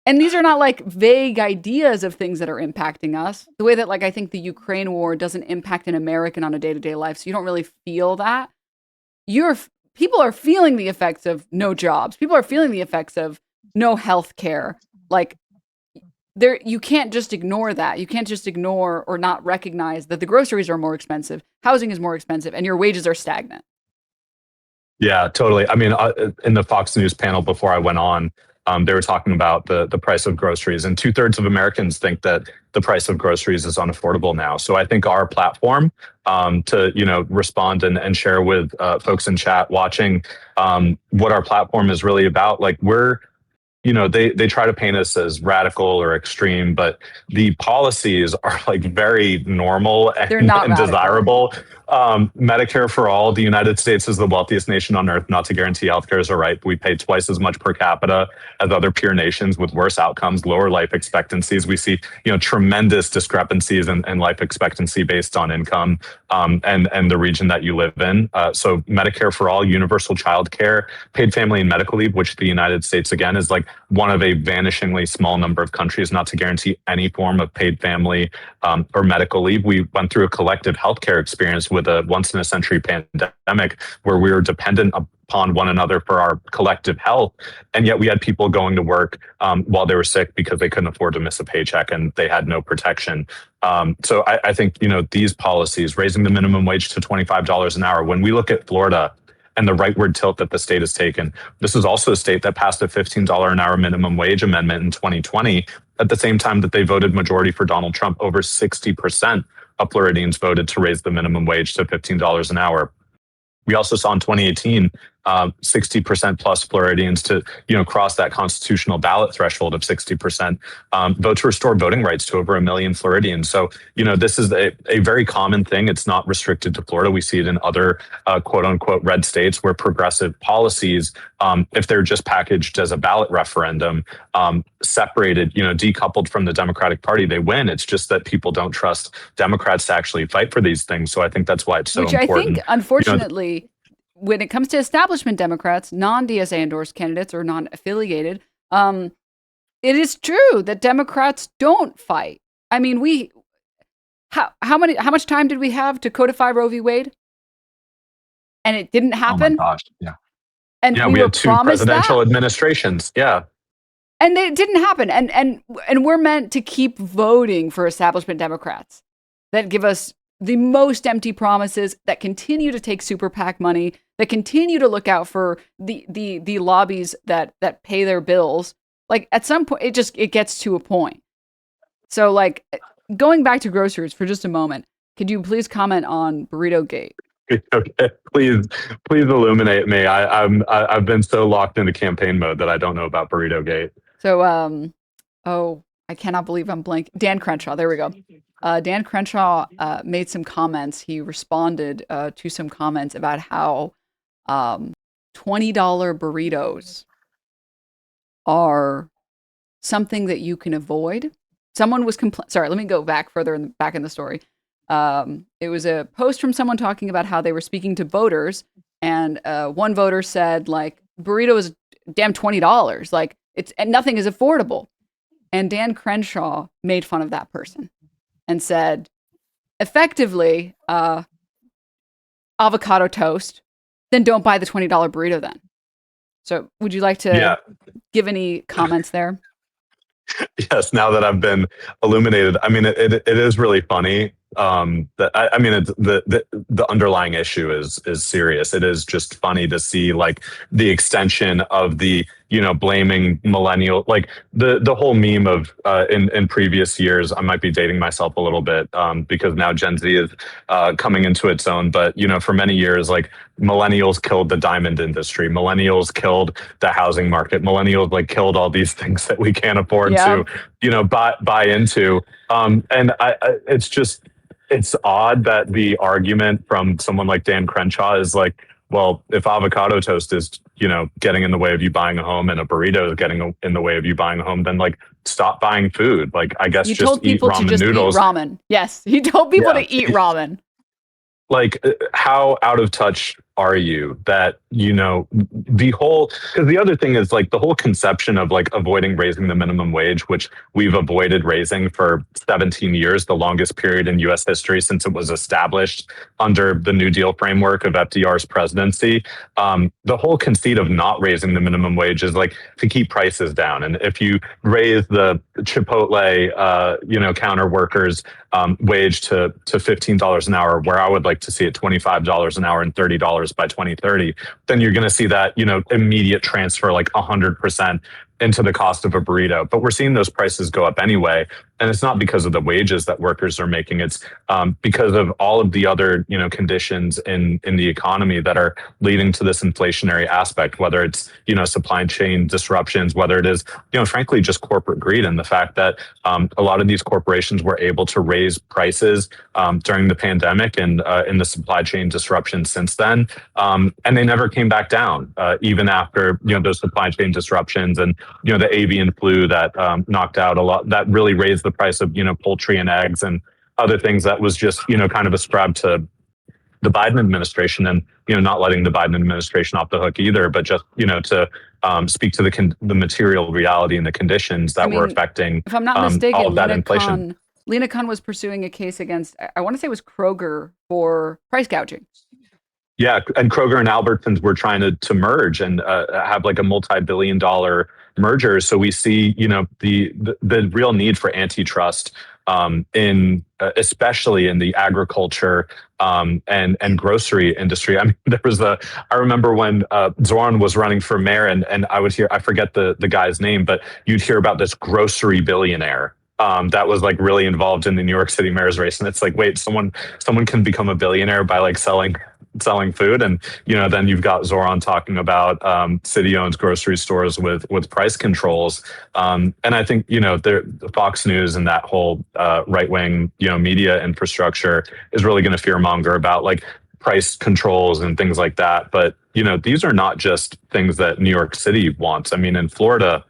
And these are not like vague ideas of things that are impacting us. The way that like I think the Ukraine war doesn't impact an American on a day-to-day life, so you don't really feel that. People are feeling the effects of no jobs. People are feeling the effects of no health care. Like you can't just ignore that. You can't just ignore or not recognize that the groceries are more expensive, housing is more expensive, and your wages are stagnant. Yeah, totally. I mean, in the Fox News panel before I went on, they were talking about the price of groceries, and 2/3 of Americans think that the price of groceries is unaffordable now. So I think our platform to respond and share with folks in chat watching what our platform is really about. Like they try to paint us as radical or extreme, but the policies are like very normal and desirable. Medicare for all. The United States is the wealthiest nation on earth not to guarantee healthcare is a right. We pay twice as much per capita as other peer nations with worse outcomes, lower life expectancies. We see, tremendous discrepancies in life expectancy based on income and the region that you live in. So Medicare for all, universal child care, paid family and medical leave, which the United States, again, is like one of a vanishingly small number of countries not to guarantee any form of paid family or medical leave. We went through a collective healthcare experience with a once-in-a-century pandemic where we were dependent upon one another for our collective health, and yet we had people going to work while they were sick because they couldn't afford to miss a paycheck and they had no protection. So I think these policies, raising the minimum wage to $25 an hour, when we look at Florida and the rightward tilt that the state has taken, this is also a state that passed a $15 an hour minimum wage amendment in 2020 at the same time that they voted majority for Donald Trump. Over 60% of Floridians voted to raise the minimum wage to $15 an hour. We also saw in 2018, 60% plus Floridians to cross that constitutional ballot threshold of 60%, vote to restore voting rights to over 1 million Floridians. So this is a very common thing. It's not restricted to Florida. We see it in other quote unquote red states where progressive policies, if they're just packaged as a ballot referendum, separated, decoupled from the Democratic Party, they win. It's just that people don't trust Democrats to actually fight for these things. So I think that's why it's so important. Which I think, unfortunately, when it comes to establishment Democrats, non-DSA endorsed candidates or non-affiliated, it is true that Democrats don't fight. I mean, how much time did we have to codify Roe v. Wade? And it didn't happen. Oh my gosh! Yeah, and we were had 2 promised presidential that. administrations. Yeah, and it didn't happen. And we're meant to keep voting for establishment Democrats that give us the most empty promises, that continue to take super PAC money, that continue to look out for the lobbies that pay their bills. Like, at some point, it gets to a point. So, like, going back to groceries for just a moment, could you please comment on Burrito Gate? Okay, please illuminate me. I've been so locked into campaign mode that I don't know about Burrito Gate. So, I cannot believe I'm blank. Dan Crenshaw, there we go. Dan Crenshaw made some comments. He responded to some comments about how $20 burritos are something that you can avoid. Someone was sorry, let me go back further back in the story. It was a post from someone talking about how they were speaking to voters, and one voter said, like, burrito is damn $20. Like, and nothing is affordable. And Dan Crenshaw made fun of that person and said, effectively, avocado toast, then don't buy the $20 burrito then. So would you like to give any comments there? Yes, now that I've been illuminated, I mean, it is really funny. That I mean, the underlying issue is serious. It is just funny to see, like, the extension of the, blaming millennial, like the whole meme of in previous years. I might be dating myself a little bit because now Gen Z is coming into its own. But for many years, like, millennials killed the diamond industry. Millennials killed the housing market. Millennials, like, killed all these things that we can't afford to buy into. And it's odd that the argument from someone like Dan Crenshaw is like, well, if avocado toast is, getting in the way of you buying a home, and a burrito is getting in the way of you buying a home, then, like, stop buying food. Like, I guess just eat ramen noodles. Eat ramen. Yes, he told people to eat ramen. Like, how out of touch are you that, because the other thing is, like, the whole conception of, like, avoiding raising the minimum wage, which we've avoided raising for 17 years, the longest period in U.S. history since it was established under the New Deal framework of FDR's presidency. The whole conceit of not raising the minimum wage is, like, to keep prices down. And if you raise the Chipotle, counter workers wage to $15 an hour, where I would like to see it $25 an hour and $30 by 2030, then you're going to see that, immediate transfer, like 100% into the cost of a burrito. But we're seeing those prices go up anyway. And it's not because of the wages that workers are making. It's because of all of the other, conditions in the economy that are leading to this inflationary aspect, whether it's, supply chain disruptions, whether it is, frankly, just corporate greed, and the fact that a lot of these corporations were able to raise prices during the pandemic and in the supply chain disruption since then. And they never came back down, even after, those supply chain disruptions and, the avian flu that knocked out a lot, that really raised the price of, poultry and eggs and other things that was just, kind of ascribed to the Biden administration, and, not letting the Biden administration off the hook either, but just, to speak to the material reality and the conditions that were affecting, if I'm not mistaken, all of that inflation. Lena Khan was pursuing a case against, I want to say it was Kroger, for price gouging. Yeah, and Kroger and Albertsons were trying to merge and have, like, a multi-billion-dollar merger. So we see, the real need for antitrust in especially in the agriculture and grocery industry. I mean, I remember when Zoran was running for mayor, and I forget the guy's name, but you'd hear about this grocery billionaire that was, like, really involved in the New York City mayor's race. And it's like, wait, someone can become a billionaire by, like, selling food. And, then you've got Zoran talking about city-owned grocery stores with price controls. And I think, the Fox News and that whole right-wing, media infrastructure is really going to fearmonger about, like, price controls and things like that. But, these are not just things that New York City wants. I mean, in Florida,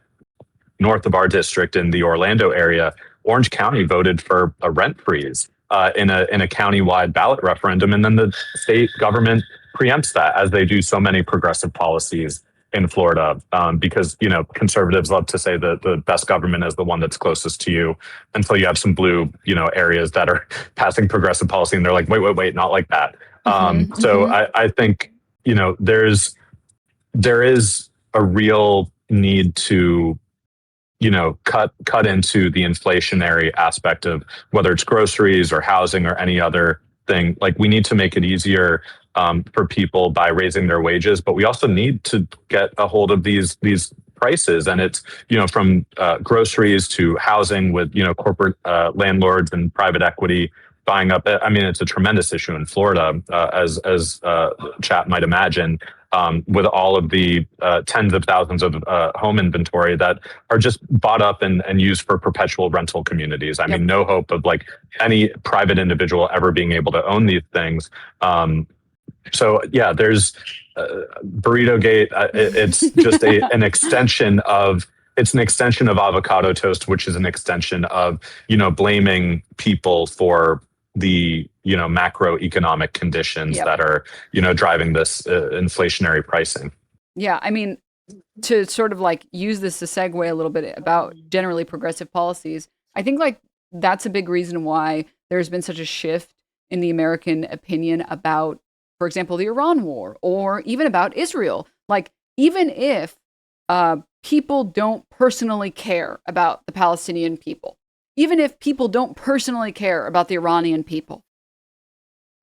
north of our district in the Orlando area, Orange County voted for a rent freeze in a countywide ballot referendum, and then the state government preempts that, as they do so many progressive policies in Florida, because, conservatives love to say that the best government is the one that's closest to you, until you have some blue, areas that are passing progressive policy, and they're like, wait, not like that. So I think, there is a real need to, cut into the inflationary aspect of whether it's groceries or housing or any other thing. Like, we need to make it easier for people by raising their wages, but we also need to get a hold of these prices. And it's, from groceries to housing with, corporate landlords and private equity buying up. I mean, it's a tremendous issue in Florida, as chat might imagine, with all of the tens of thousands of home inventory that are just bought up and used for perpetual rental communities. I mean, no hope of like any private individual ever being able to own these things. So yeah, there's Burrito Gate. It's just an extension of. It's an extension of avocado toast, which is an extension of, blaming people for the, macroeconomic conditions that are, driving this inflationary pricing. Yeah. I mean, to sort of like use this to segue a little bit about generally progressive policies, I think like that's a big reason why there's been such a shift in the American opinion about, for example, the Iran war, or even about Israel. Like, even if people don't personally care about the Palestinian people, even if people don't personally care about the Iranian people,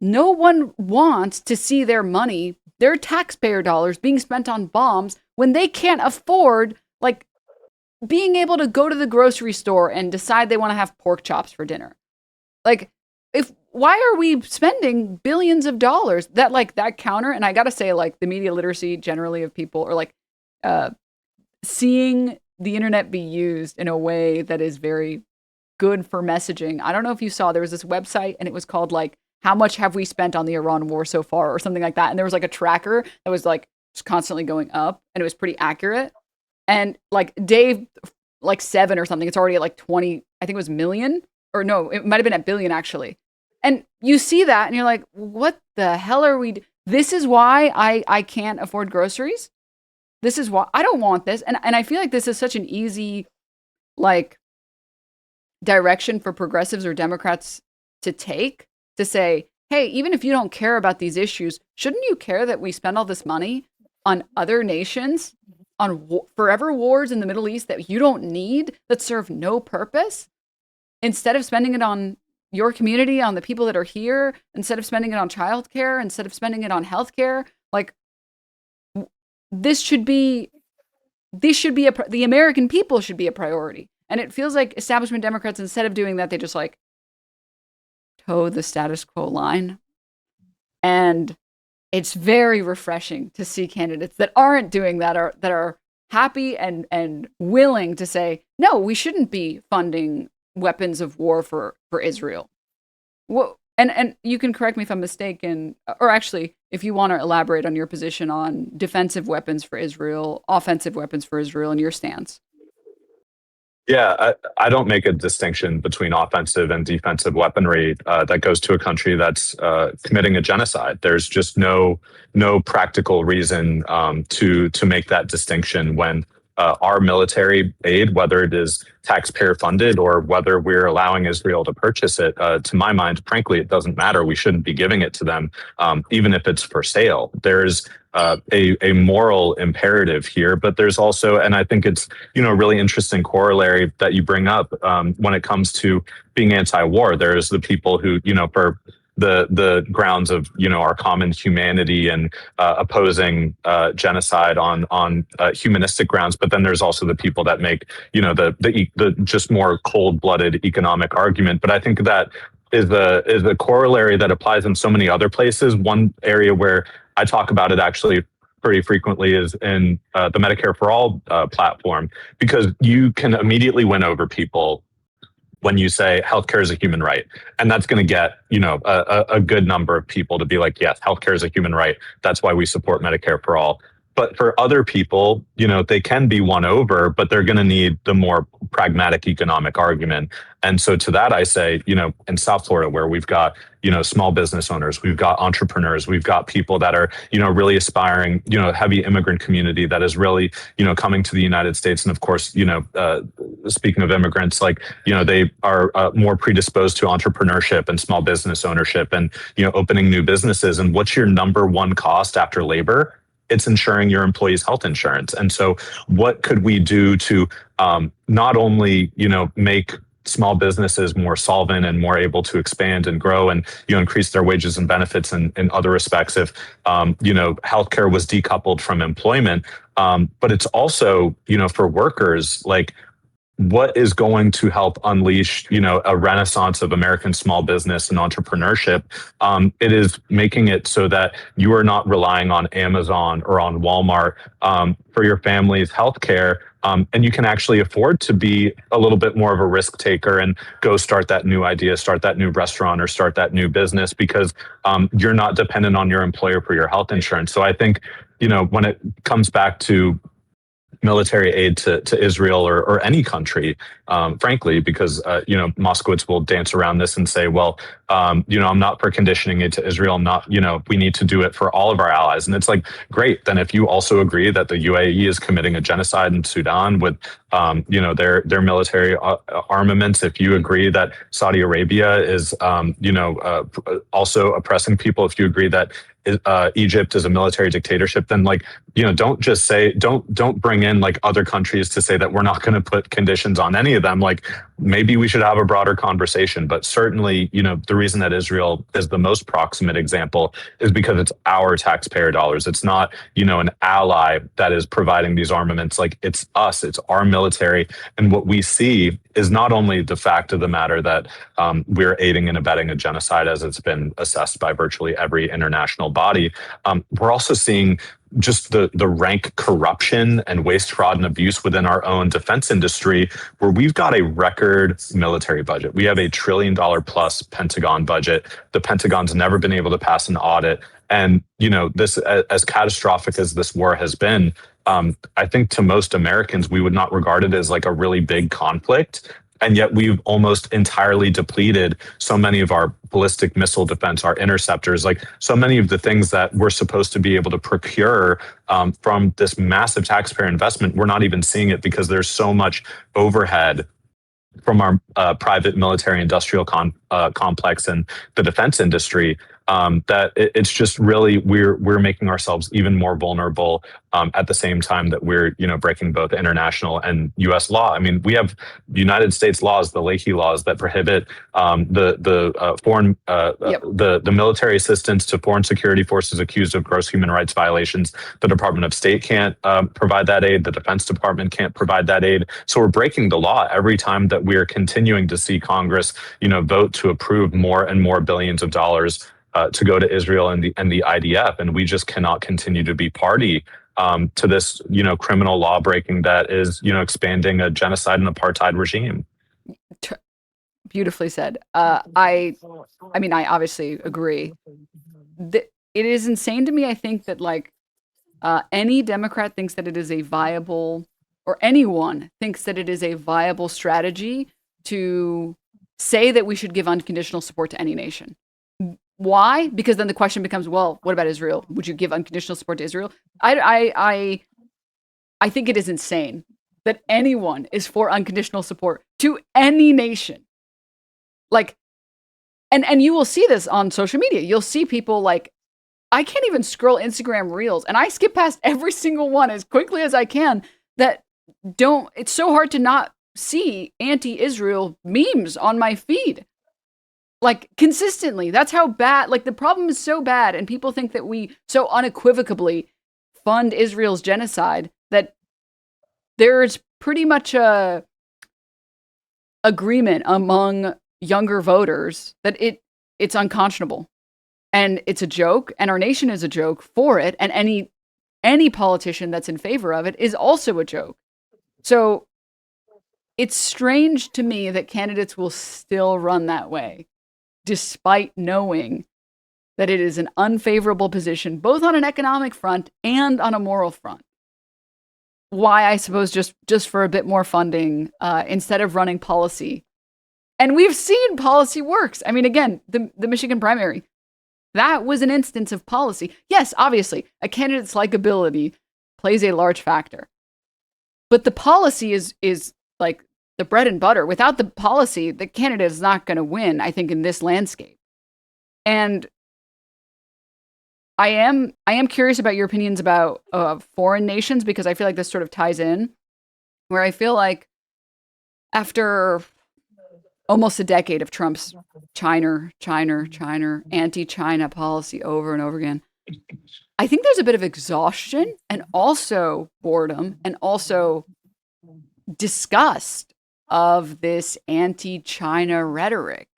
no one wants to see their money, their taxpayer dollars, being spent on bombs when they can't afford, like, being able to go to the grocery store and decide they want to have pork chops for dinner. Like, why are we spending billions of dollars that counter? And I got to say, like, the media literacy generally of people, or like seeing the internet be used in a way that is very good for messaging. I don't know if you saw, there was this website and it was called like, how much have we spent on the Iran war so far, or something like that. And there was like a tracker that was like just constantly going up, and it was pretty accurate. And like day like 7 or something, it's already at like 20, I think it was million, or no, it might've been at billion actually. And you see that and you're like, what the hell are we this is why I can't afford groceries. This is why I don't want this. And I feel like this is such an easy, like, direction for progressives or Democrats to take, to say, hey, even if you don't care about these issues, shouldn't you care that we spend all this money on other nations, on forever wars in the Middle East that you don't need, that serve no purpose, instead of spending it on your community, on the people that are here, instead of spending it on childcare, instead of spending it on healthcare? Like, the American people should be a priority. And it feels like establishment Democrats, instead of doing that, they just like toe the status quo line. And it's very refreshing to see candidates that aren't doing that, that are happy and willing to say, no, we shouldn't be funding weapons of war for Israel. Well, and you can correct me if I'm mistaken, or actually, if you want to elaborate on your position on defensive weapons for Israel, offensive weapons for Israel, and your stance. Yeah, I don't make a distinction between offensive and defensive weaponry that goes to a country that's committing a genocide. There's just no practical reason to make that distinction when our military aid, whether it is taxpayer funded or whether we're allowing Israel to purchase it, to my mind, frankly, it doesn't matter. We shouldn't be giving it to them, even if it's for sale. There's a moral imperative here, but there's also, and I think it's, a really interesting corollary that you bring up when it comes to being anti-war. There's the people who, for the grounds of, our common humanity and opposing genocide on humanistic grounds. But then there's also the people that make, the just more cold-blooded economic argument. But I think that is a corollary that applies in so many other places. One area where I talk about it actually pretty frequently is in the Medicare for All platform, because you can immediately win over people when you say healthcare is a human right. And that's going to get, a good number of people to be like, yes, healthcare is a human right. That's why we support Medicare for All. But for other people, they can be won over, but they're going to need the more pragmatic economic argument. And so to that, I say, in South Florida, where we've got, small business owners, we've got entrepreneurs, we've got people that are, really aspiring, heavy immigrant community that is really, coming to the United States. And of course, speaking of immigrants, like, they are more predisposed to entrepreneurship and small business ownership and, opening new businesses. And what's your number one cost after labor? It's ensuring your employees' health insurance. And so what could we do to not only, make small businesses more solvent and more able to expand and grow and increase their wages and benefits in other respects if healthcare was decoupled from employment, but it's also for workers, like, what is going to help unleash, a renaissance of American small business and entrepreneurship? It is making it so that you are not relying on Amazon or on Walmart for your family's healthcare. And you can actually afford to be a little bit more of a risk taker and go start that new idea, start that new restaurant, or start that new business because you're not dependent on your employer for your health insurance. So I think, when it comes back to military aid to Israel or any country, frankly, because, Moskowitz will dance around this and say, well, I'm not for conditioning aid to Israel. I'm not, we need to do it for all of our allies. And it's like, great. Then if you also agree that the UAE is committing a genocide in Sudan with, their military armaments, if you agree that Saudi Arabia is, also oppressing people, if you agree that Egypt is a military dictatorship, then don't just say, don't bring in like other countries to say that we're not going to put conditions on any of them. Like maybe we should have a broader conversation, but certainly, the reason that Israel is the most proximate example is because it's our taxpayer dollars. It's not, an ally that is providing these armaments. Like it's us, it's our military. And what we see is not only the fact of the matter that we're aiding and abetting a genocide as it's been assessed by virtually every international body, we're also seeing just the rank corruption and waste, fraud, and abuse within our own defense industry, where we've got a record military budget. We have $1 trillion plus Pentagon budget. The Pentagon's never been able to pass an audit. And, this, as catastrophic as this war has been, I think to most Americans, we would not regard it as like a really big conflict. And yet we've almost entirely depleted so many of our ballistic missile defense, our interceptors, like so many of the things that we're supposed to be able to procure from this massive taxpayer investment. We're not even seeing it because there's so much overhead from our private military industrial complex and the defense industry that it's just really we're making ourselves even more vulnerable at the same time that we're breaking both international and U.S. law. I mean, we have United States laws, the Leahy laws, that prohibit the military assistance to foreign security forces accused of gross human rights violations. The Department of State can't provide that aid. The Defense Department can't provide that aid. So we're breaking the law every time that we're continuing to see Congress, vote to approve more and more billions of dollars to go to Israel and the IDF, and we just cannot continue to be party to this, criminal law breaking that is, expanding a genocide and apartheid regime. Beautifully said. I mean, I obviously agree. It is insane to me. I think that any Democrat thinks that it is a viable, or anyone thinks that it is a viable strategy to say that we should give unconditional support to any nation. Why? Because then the question becomes, well, what about Israel? Would you give unconditional support to Israel? I think it is insane that anyone is for unconditional support to any nation. And you will see this on social media. You'll see people I can't even scroll Instagram Reels, and I skip past every single one as quickly as I can it's so hard to not see anti-Israel memes on my feed. Consistently. That's how bad, the problem is so bad, and people think that we so unequivocally fund Israel's genocide that there's pretty much a agreement among younger voters that it's unconscionable. And it's a joke, and our nation is a joke for it, and any politician that's in favor of it is also a joke. So it's strange to me that candidates will still run that way, despite knowing that it is an unfavorable position, both on an economic front and on a moral front. Why, I suppose, just for a bit more funding instead of running policy. And we've seen policy works. I mean, again, the Michigan primary, that was an instance of policy. Yes, obviously, a candidate's likability plays a large factor. But the policy is like the bread and butter. Without the policy, the candidate is not going to win, I think, in this landscape. And I am curious about your opinions about foreign nations, because I feel like this sort of ties in, where I feel like after almost a decade of Trump's China, anti-China policy over and over again, I think there's a bit of exhaustion and also boredom and also disgust of this anti-China rhetoric.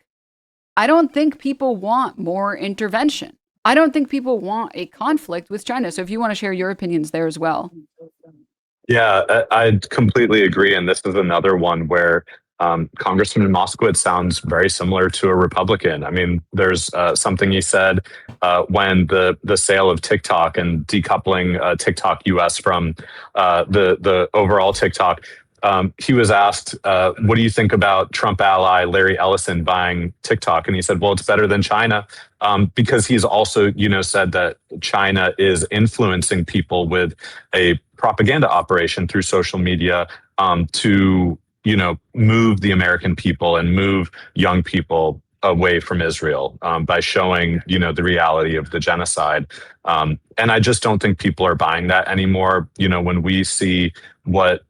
I don't think people want more intervention. I don't think people want a conflict with China. So if you want to share your opinions there as well. Yeah, I completely agree. And this is another one where Congressman Moskowitz sounds very similar to a Republican. I mean, there's something he said when the sale of TikTok and decoupling TikTok US from the overall TikTok. He was asked, what do you think about Trump ally Larry Ellison buying TikTok? And he said, well, it's better than China, because he's also, said that China is influencing people with a propaganda operation through social media to, move the American people and move young people away from Israel by showing, the reality of the genocide. And I just don't think people are buying that anymore. When we see what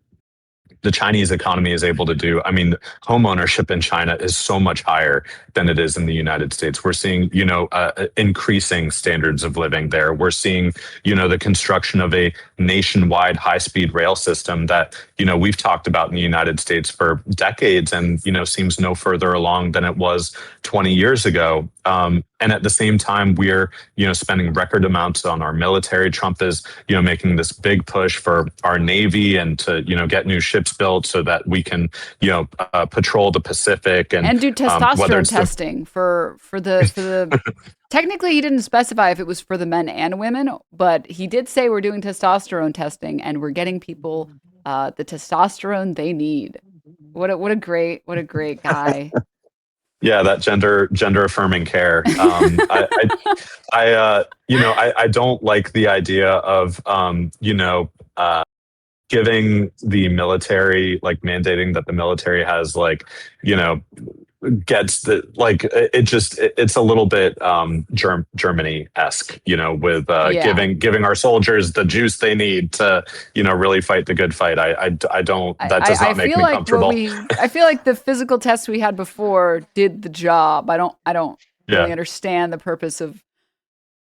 the Chinese economy is able to do. I mean, home ownership in China is so much higher than it is in the United States. We're seeing, increasing standards of living there. We're seeing, the construction of a nationwide high-speed rail system that, we've talked about in the United States for decades and, seems no further along than it was 20 years ago. And at the same time, we're, spending record amounts on our military. Trump is, making this big push for our Navy and to, get new ships built so that we can, patrol the Pacific and do testosterone testing for the. Technically, he didn't specify if it was for the men and women, but he did say we're doing testosterone testing and we're getting people the testosterone they need. What a great guy. Yeah, that gender affirming care. I don't like the idea of giving the military, like mandating that the military has gets the it's a little bit Germany-esque, with giving our soldiers the juice they need to really fight the good fight. I don't, that does not make me comfortable. I feel like the physical tests we had before did the job. I don't really understand the purpose of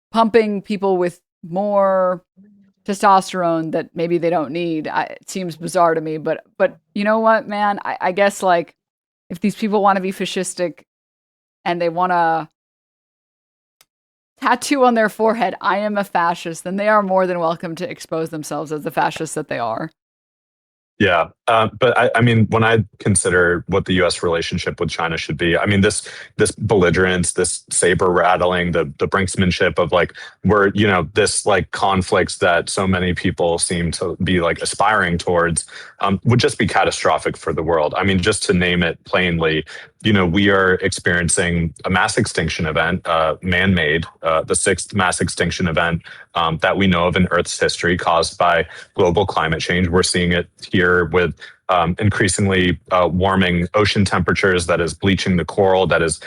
pumping people with more testosterone that maybe they don't need. It seems bizarre to me, but you know what, man? I guess if these people want to be fascistic and they want to tattoo on their forehead, I am a fascist, then they are more than welcome to expose themselves as the fascists that they are. Yeah. But I mean, when I consider what the U.S. relationship with China should be, I mean, this belligerence, this saber rattling, the brinksmanship of we're, this conflicts that so many people seem to be aspiring towards would just be catastrophic for the world. I mean, just to name it plainly, we are experiencing a mass extinction event, man-made, the sixth mass extinction event that we know of in Earth's history caused by global climate change. We're seeing it here with increasingly warming ocean temperatures that is bleaching the coral, that is,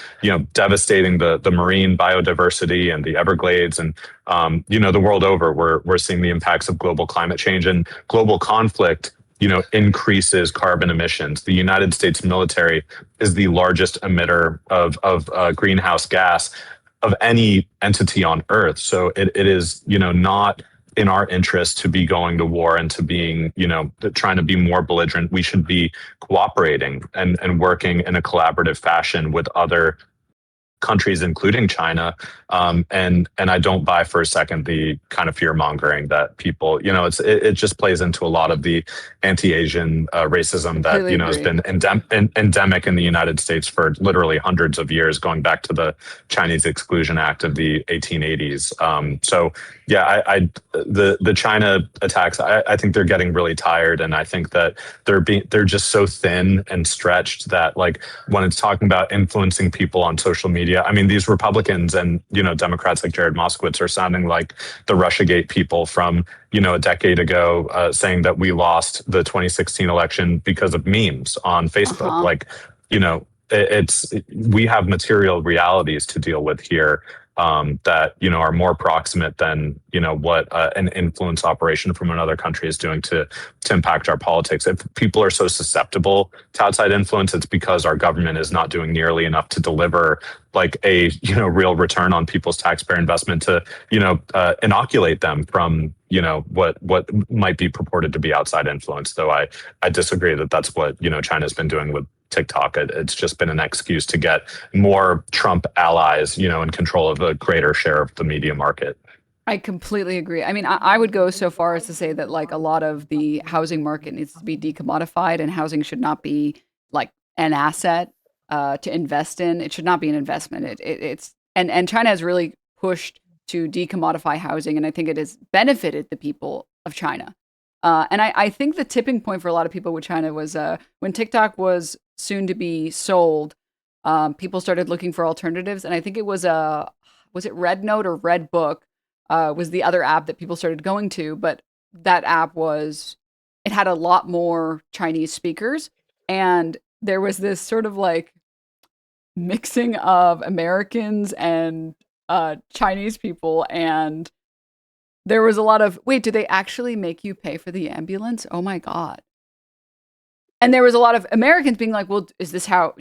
devastating the marine biodiversity and the Everglades. And, the world over, we're seeing the impacts of global climate change and global conflict increases carbon emissions. The United States military is the largest emitter of greenhouse gas of any entity on Earth. So it is, not in our interest to be going to war and to being, trying to be more belligerent. We should be cooperating and working in a collaborative fashion with other countries, including China. And I don't buy for a second the kind of fear mongering that people, it just plays into a lot of the anti-Asian racism that, Completely has agree. been endemic in the United States for literally hundreds of years, going back to the Chinese Exclusion Act of the 1880s. So yeah, the China attacks, I think they're getting really tired, and I think that they're just so thin and stretched that, like, when it's talking about influencing people on social media, I mean, these Republicans and Democrats like Jared Moskowitz are sounding like the Russiagate people from a decade ago, saying that we lost the 2016 election because of memes on Facebook. Like, we have material realities to deal with here, that are more proximate than what an influence operation from another country is doing to impact our politics. If people are so susceptible to outside influence, it's because our government is not doing nearly enough to deliver like a real return on people's taxpayer investment to inoculate them from what might be purported to be outside influence. Though I disagree that that's what China's been doing with TikTok. It's just been an excuse to get more Trump allies, in control of a greater share of the media market. I completely agree. I mean, I would go so far as to say that like a lot of the housing market needs to be decommodified, and housing should not be like an asset to invest in. It should not be an investment. It's and China has really pushed to decommodify housing, and I think it has benefited the people of China. And I think the tipping point for a lot of people with China was when TikTok was soon to be sold. People started looking for alternatives, and I think it was it Red Note or Red Book was the other app that people started going to, but that app it had a lot more Chinese speakers, and there was this sort of like mixing of Americans and Chinese people, and there was a lot of, wait, did they actually make you pay for the ambulance? Oh my God. And there was a lot of Americans being like, well, is this how,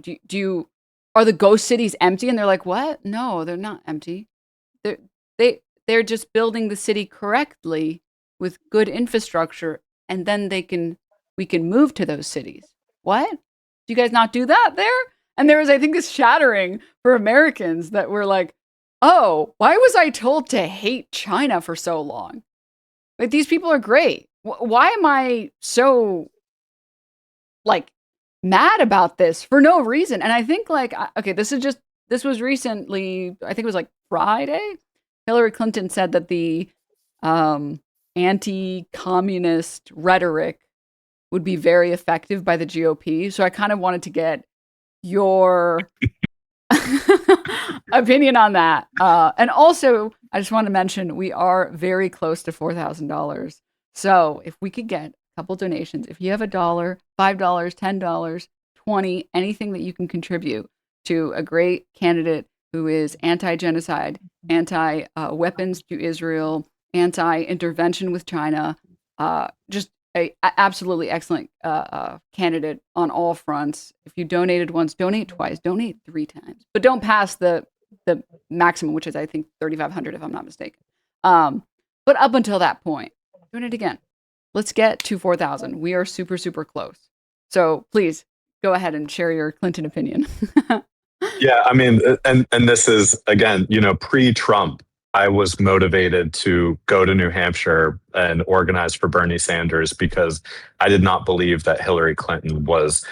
are the ghost cities empty? And they're like, what? No, they're not empty. They're just building the city correctly with good infrastructure, and then we can move to those cities. What? Do you guys not do that there? And there was, I think, this shattering for Americans that were like, oh, why was I told to hate China for so long? Like, these people are great. Why am I so like mad about this for no reason? And I think like, okay, this was recently, I think it was like Friday. Hillary Clinton said that the anti-communist rhetoric would be very effective by the GOP. So I kind of wanted to get your opinion on that. And also, I just want to mention, we are very close to $4,000. So if we could get a couple donations, if you have $1, $5, $10, $20, anything that you can contribute to a great candidate who is anti-genocide, anti-weapons to Israel, anti-intervention with China, just a absolutely excellent candidate on all fronts. If you donated once, donate twice, donate 3 times, but don't pass the maximum, which is I think $3,500 if I'm not mistaken. But up until that point, donate again. Let's get to 4,000. We are super, super close. So please go ahead and share your Clinton opinion. Yeah, I mean, and this is, again, pre-Trump, I was motivated to go to New Hampshire and organize for Bernie Sanders because I did not believe that Hillary Clinton was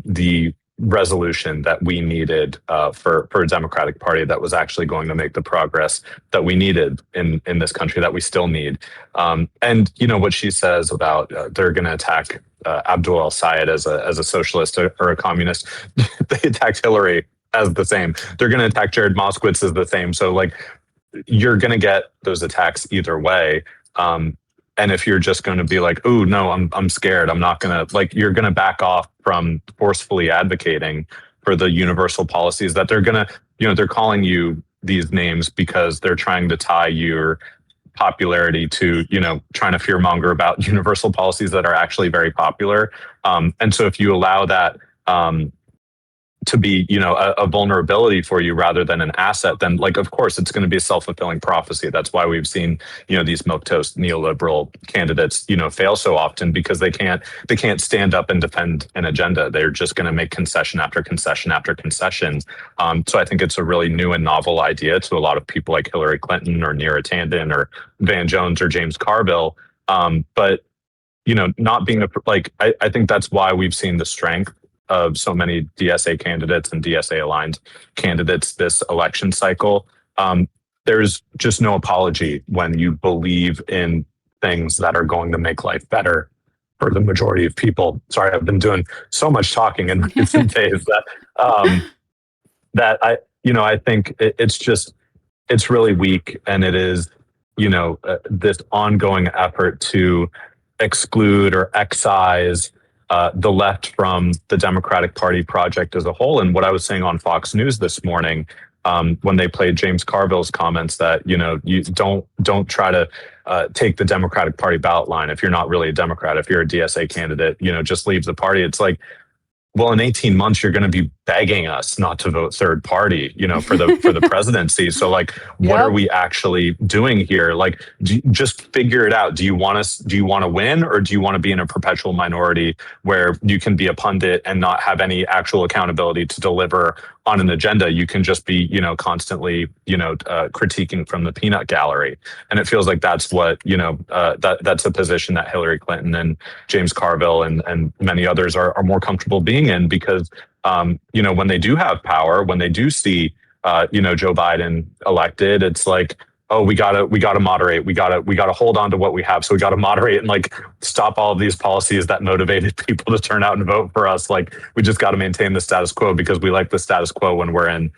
the resolution that we needed for a Democratic Party that was actually going to make the progress that we needed in this country, that we still need. And what she says about they're going to attack Abdul El-Sayed as a socialist or a communist. They attacked Hillary as the same. They're going to attack Jared Moskowitz as the same. So like, you're going to get those attacks either way. And if you're just going to be like, oh no, I'm scared, I'm not going to, like, you're going to back off from forcefully advocating for the universal policies that they're going to, they're calling you these names because they're trying to tie your popularity to, trying to fearmonger about universal policies that are actually very popular. And so if you allow that to be, a vulnerability for you rather than an asset, then like, of course, it's going to be a self-fulfilling prophecy. That's why we've seen, these milquetoast neoliberal candidates, fail so often, because they can't stand up and defend an agenda. They're just going to make concession after concession after concession. So I think it's a really new and novel idea to a lot of people like Hillary Clinton or Neera Tanden or Van Jones or James Carville. But not being I think that's why we've seen the strength of so many DSA candidates and DSA aligned candidates this election cycle. There's just no apology when you believe in things that are going to make life better for the majority of people. Sorry, I've been doing so much talking in recent days that I think it's really weak, and it is, this ongoing effort to exclude or excise the left from the Democratic Party project as a whole. And what I was saying on Fox News this morning, when they played James Carville's comments that, you don't try to take the Democratic Party ballot line if you're not really a Democrat. If you're a DSA candidate, just leave the party. It's like, well, in 18 months, you're going to be begging us not to vote third party, for the presidency. So like, what are we actually doing here? Like, just figure it out. Do you want to win, or do you want to be in a perpetual minority where you can be a pundit and not have any actual accountability to deliver on an agenda? You can just be, constantly, critiquing from the peanut gallery. And it feels like that's what, that's a position that Hillary Clinton and James Carville and many others are more comfortable being in, because, when they do have power, when they do see, Joe Biden elected, it's like, oh, we gotta moderate. We gotta hold on to what we have. So we gotta moderate and like stop all of these policies that motivated people to turn out and vote for us. Like, we just got to maintain the status quo because we like the status quo when we're in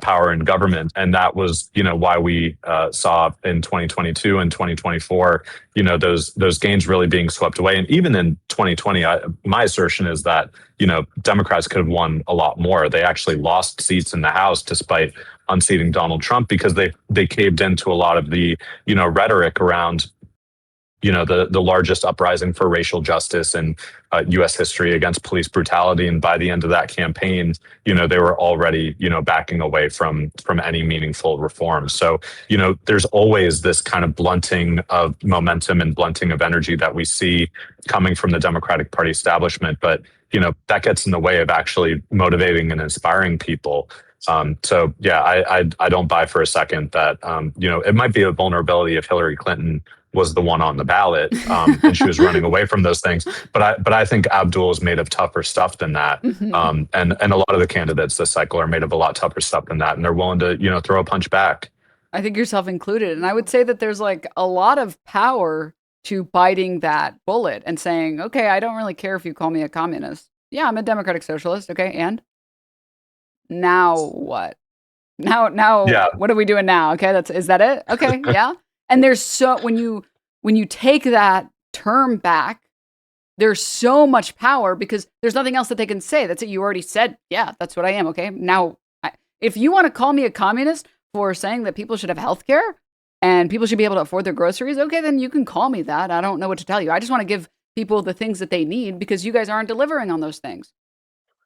power in government. And that was, why we saw in 2022 and 2024, those gains really being swept away. And even in 2020, my assertion is that, Democrats could have won a lot more. They actually lost seats in the House despite unseating Donald Trump, because they caved into a lot of the, rhetoric around, the largest uprising for racial justice in U.S. history against police brutality. And by the end of that campaign, they were already, backing away from any meaningful reform. So, there's always this kind of blunting of momentum and blunting of energy that we see coming from the Democratic Party establishment. But, that gets in the way of actually motivating and inspiring people. So yeah, I don't buy for a second that, it might be a vulnerability if Hillary Clinton was the one on the ballot, and she was running away from those things. But I think Abdul is made of tougher stuff than that. And a lot of the candidates this cycle are made of a lot tougher stuff than that. And they're willing to, throw a punch back. I think yourself included. And I would say that there's like a lot of power to biting that bullet and saying, okay, I don't really care if you call me a communist. Yeah, I'm a democratic socialist. Okay. And now what? Now, yeah. What are we doing now? Okay. Is that it? Okay. Yeah. And there's when you take that term back, there's so much power because there's nothing else that they can say. That's it. You already said, yeah, that's what I am. Okay. Now, if you want to call me a communist for saying that people should have health care and people should be able to afford their groceries, okay, then you can call me that. I don't know what to tell you. I just want to give people the things that they need because you guys aren't delivering on those things.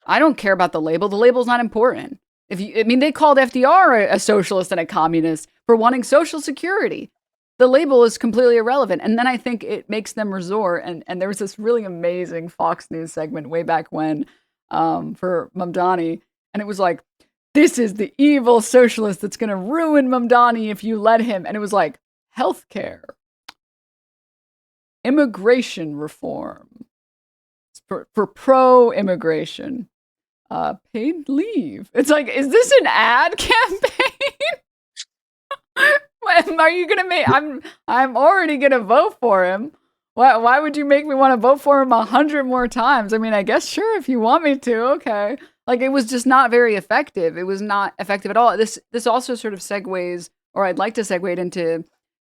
I don't care about the label. The label's not important. They called FDR a socialist and a communist for wanting Social Security. The label is completely irrelevant. And then I think it makes them resort. And there was this really amazing Fox News segment way back when for Mamdani. And it was like, this is the evil socialist that's going to ruin Mamdani if you let him. And it was like, healthcare, immigration reform, for pro-immigration, paid leave. It's like, is this an ad campaign? Are you gonna make? I'm already gonna vote for him. Why would you make me want to vote for him 100 more times? I mean, I guess sure if you want me to. Okay, like it was just not very effective. It was not effective at all. This also sort of segues, or I'd like to segue it into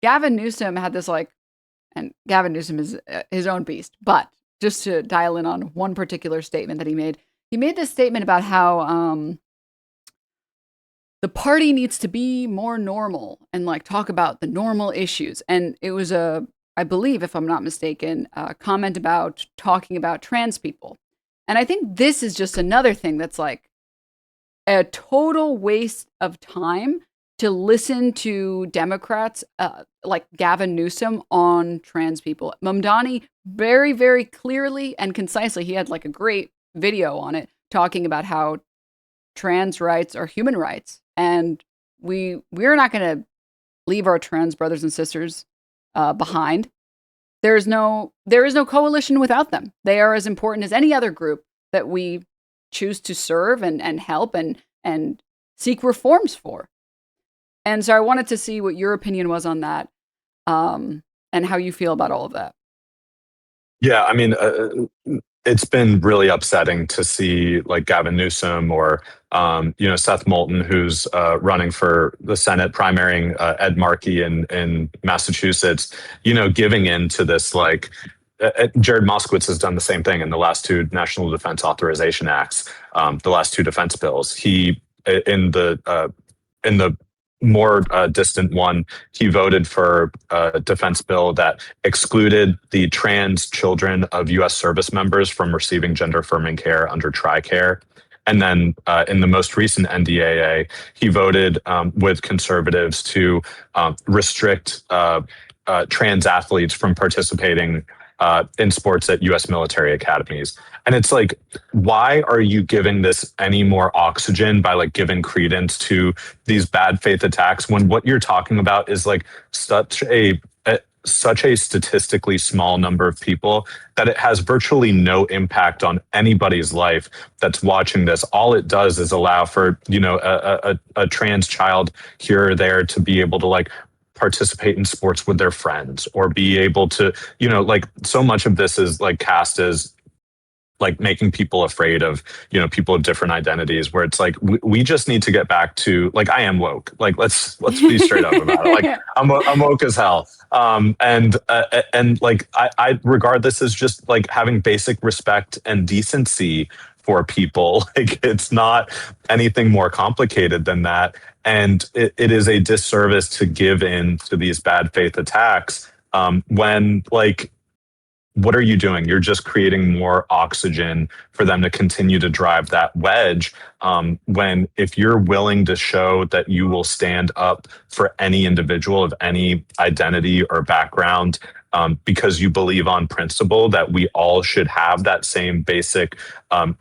Gavin Newsom had this and Gavin Newsom is his own beast. But just to dial in on one particular statement that he made this statement about how the party needs to be more normal and talk about the normal issues. And it was I believe, if I'm not mistaken, a comment about talking about trans people. And I think this is just another thing that's a total waste of time to listen to Democrats like Gavin Newsom on trans people. Mamdani very, very clearly and concisely, he had like a great video on it talking about how trans rights are human rights. And we're not going to leave our trans brothers and sisters behind. There is no coalition without them. They are as important as any other group that we choose to serve and help and seek reforms for. And so I wanted to see what your opinion was on that, and how you feel about all of that. Yeah, I mean, it's been really upsetting to see like Gavin Newsom or Seth Moulton, who's running for the Senate, primarying Ed Markey in Massachusetts, giving in to this like. Jared Moskowitz has done the same thing in the last two National Defense Authorization Acts, the last two defense bills. He in the more distant one, he voted for a defense bill that excluded the trans children of U.S. service members from receiving gender affirming care under TRICARE. And then in the most recent NDAA, he voted with conservatives to restrict trans athletes from participating in sports at U.S. military academies. And it's like, why are you giving this any more oxygen by like giving credence to these bad faith attacks when what you're talking about is like such a statistically small number of people that it has virtually no impact on anybody's life that's watching this. All it does is allow for, a trans child here or there to be able to like participate in sports with their friends or be able to, like so much of this is like cast as like making people afraid of, people of different identities, where it's like, we just need to get back to like, I am woke. Like, let's be straight up about it. Like I'm woke as hell. And like, I regard this as just like having basic respect and decency for people. Like it's not anything more complicated than that. And it is a disservice to give in to these bad faith attacks when like, what are you doing? You're just creating more oxygen for them to continue to drive that wedge. When if you're willing to show that you will stand up for any individual of any identity or background, because you believe on principle that we all should have that same basic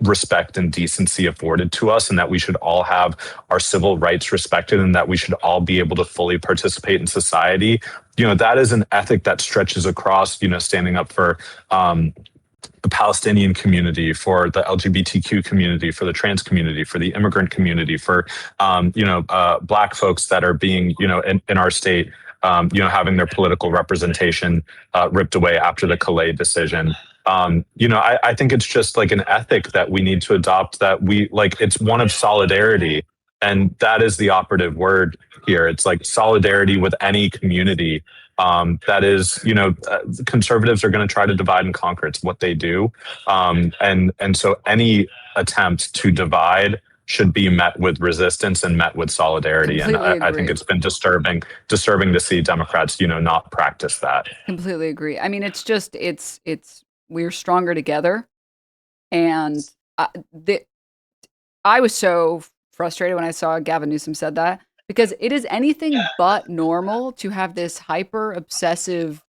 respect and decency afforded to us, and that we should all have our civil rights respected, and that we should all be able to fully participate in society. That is an ethic that stretches across, standing up for the Palestinian community, for the LGBTQ community, for the trans community, for the immigrant community, for Black folks that are being, in our state, having their political representation ripped away after the Calais decision. I think it's just like an ethic that we need to adopt, that we like, it's one of solidarity. And that is the operative word here. It's like solidarity with any community. That is, conservatives are going to try to divide and conquer. It's what they do. And so any attempt to divide should be met with resistance and met with solidarity. Completely and I think it's been disturbing to see Democrats, not practice that. Completely agree. I mean, it's we're stronger together. And I was so frustrated when I saw Gavin Newsom said that, because it is anything but normal to have this hyper obsessive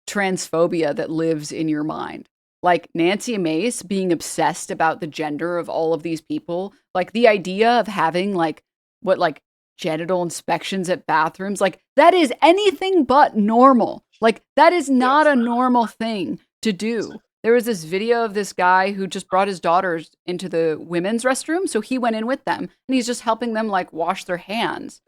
transphobia that lives in your mind. Like Nancy Mace being obsessed about the gender of all of these people, like the idea of having like genital inspections at bathrooms, like that is anything but normal. Like that is not a normal thing to do. There was this video of this guy who just brought his daughters into the women's restroom. So he went in with them and he's just helping them like wash their hands.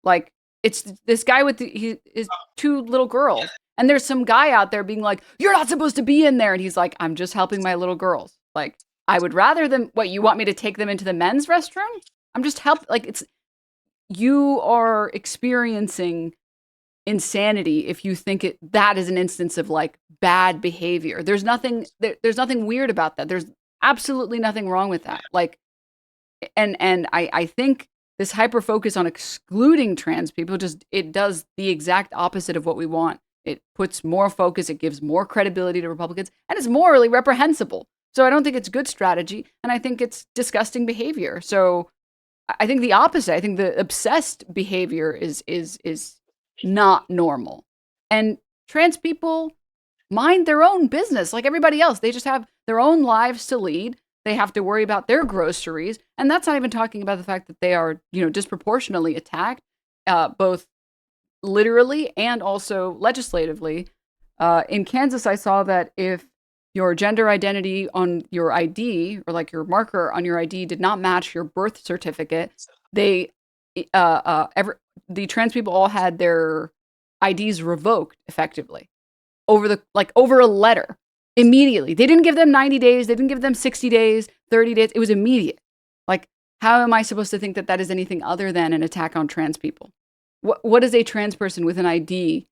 Like it's this guy with his two little girls. And there's some guy out there being like, you're not supposed to be in there. And he's like, I'm just helping my little girls. Like, I would rather them, what, you want me to take them into the men's restroom? I'm just you are experiencing insanity if you think that is an instance of like bad behavior. There's nothing weird about that. There's absolutely nothing wrong with that. Like, and I think this hyper focus on excluding trans people it does the exact opposite of what we want. It puts more focus, it gives more credibility to Republicans, and it's morally reprehensible. So I don't think it's good strategy, and I think it's disgusting behavior. So I think the opposite. I think the obsessed behavior is not normal. And trans people mind their own business like everybody else. They just have their own lives to lead. They have to worry about their groceries. And that's not even talking about the fact that they are, disproportionately attacked, both literally and also legislatively. In Kansas, I saw that if your gender identity on your ID or like your marker on your ID did not match your birth certificate, the trans people all had their IDs revoked effectively over a letter immediately. They didn't give them 90 days. They didn't give them 60 days, 30 days. It was immediate. Like, how am I supposed to think that that is anything other than an attack on trans people? What is a trans person with an ID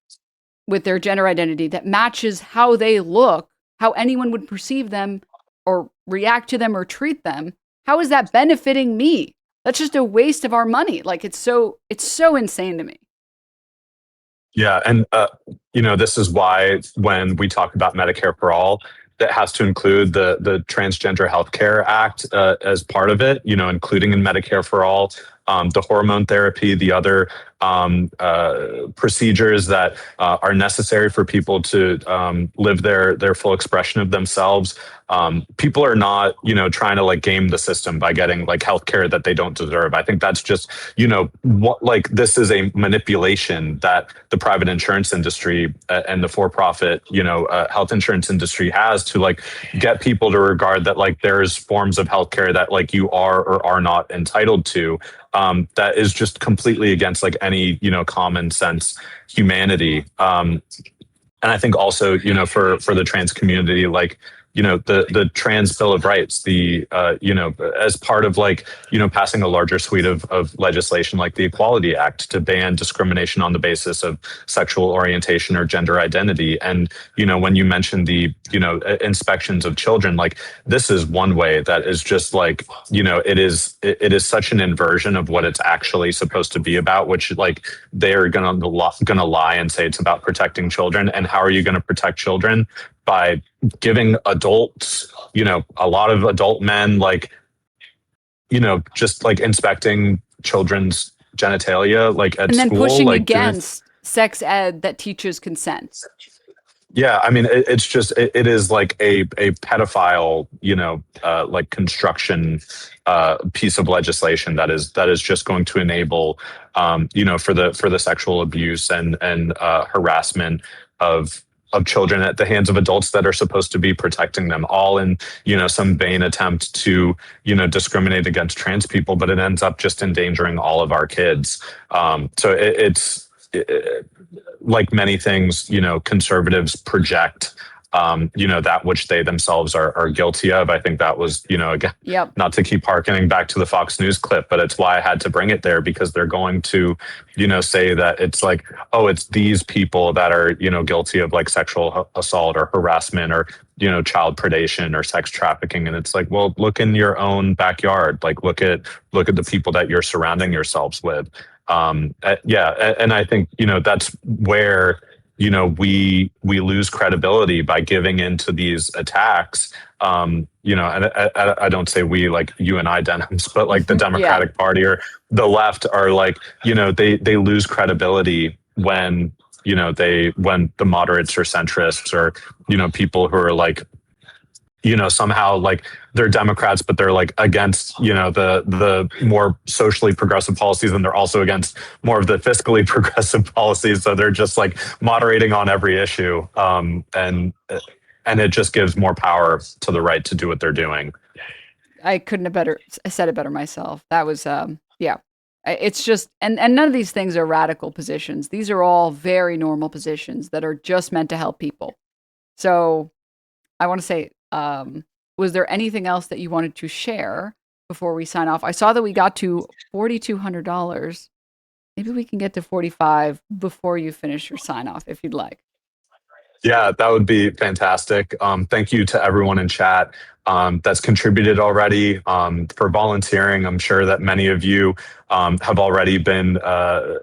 with their gender identity that matches how they look, how anyone would perceive them or react to them or treat them? How is that benefiting me? That's just a waste of our money. Like, it's so insane to me. Yeah. And, this is why when we talk about Medicare for all, that has to include the Transgender Healthcare Act as part of it, including in Medicare for all, the hormone therapy, the other procedures that are necessary for people to live their full expression of themselves. People are not, trying to like game the system by getting like healthcare that they don't deserve. I think that's just, this is a manipulation that the private insurance industry and the for-profit, health insurance industry has to like get people to regard that like there's forms of healthcare that like you are or are not entitled to. That is just completely against like any, common sense humanity. And I think also, for the trans community, like, the trans bill of rights, as part of like, passing a larger suite of legislation like the Equality Act to ban discrimination on the basis of sexual orientation or gender identity. And, when you mentioned the, inspections of children, like this is one way that is just like, it is such an inversion of what it's actually supposed to be about, which like they're gonna lie and say it's about protecting children. And how are you going to protect children? By giving adults, a lot of adult men, like, just like inspecting children's genitalia, like at school. And then pushing like against sex ed that teaches consent. Yeah, I mean, it's just it is like a pedophile, like construction piece of legislation that is just going to enable, for the sexual abuse and harassment of children at the hands of adults that are supposed to be protecting them, all in some vain attempt to discriminate against trans people, but it ends up just endangering all of our kids. So it's like many things, conservatives project, that which they themselves are guilty of. I think that was, again, Yep. Not to keep harkening back to the Fox News clip, but it's why I had to bring it there, because they're going to, say that it's like, oh, it's these people that are, guilty of like sexual assault or harassment or, child predation or sex trafficking. And it's like, well, look in your own backyard, like look at the people that you're surrounding yourselves with. And I think, that's where, we lose credibility by giving into these attacks. And I don't say we, like you and I, Denims, but like the Democratic Party or the left are like, they lose credibility when, when the moderates or centrists or, people who are like, somehow like they're Democrats, but they're like against, the more socially progressive policies, and they're also against more of the fiscally progressive policies. So they're just like moderating on every issue. And it just gives more power to the right to do what they're doing. I couldn't have said it better myself. That was, it's just, and none of these things are radical positions. These are all very normal positions that are just meant to help people. So I want to say, was there anything else that you wanted to share before we sign off? I saw that we got to $4,200. Maybe we can get to 45 before you finish your sign off, if you'd like. Yeah, that would be fantastic. Thank you to everyone in chat that's contributed already, for volunteering. I'm sure that many of you have already been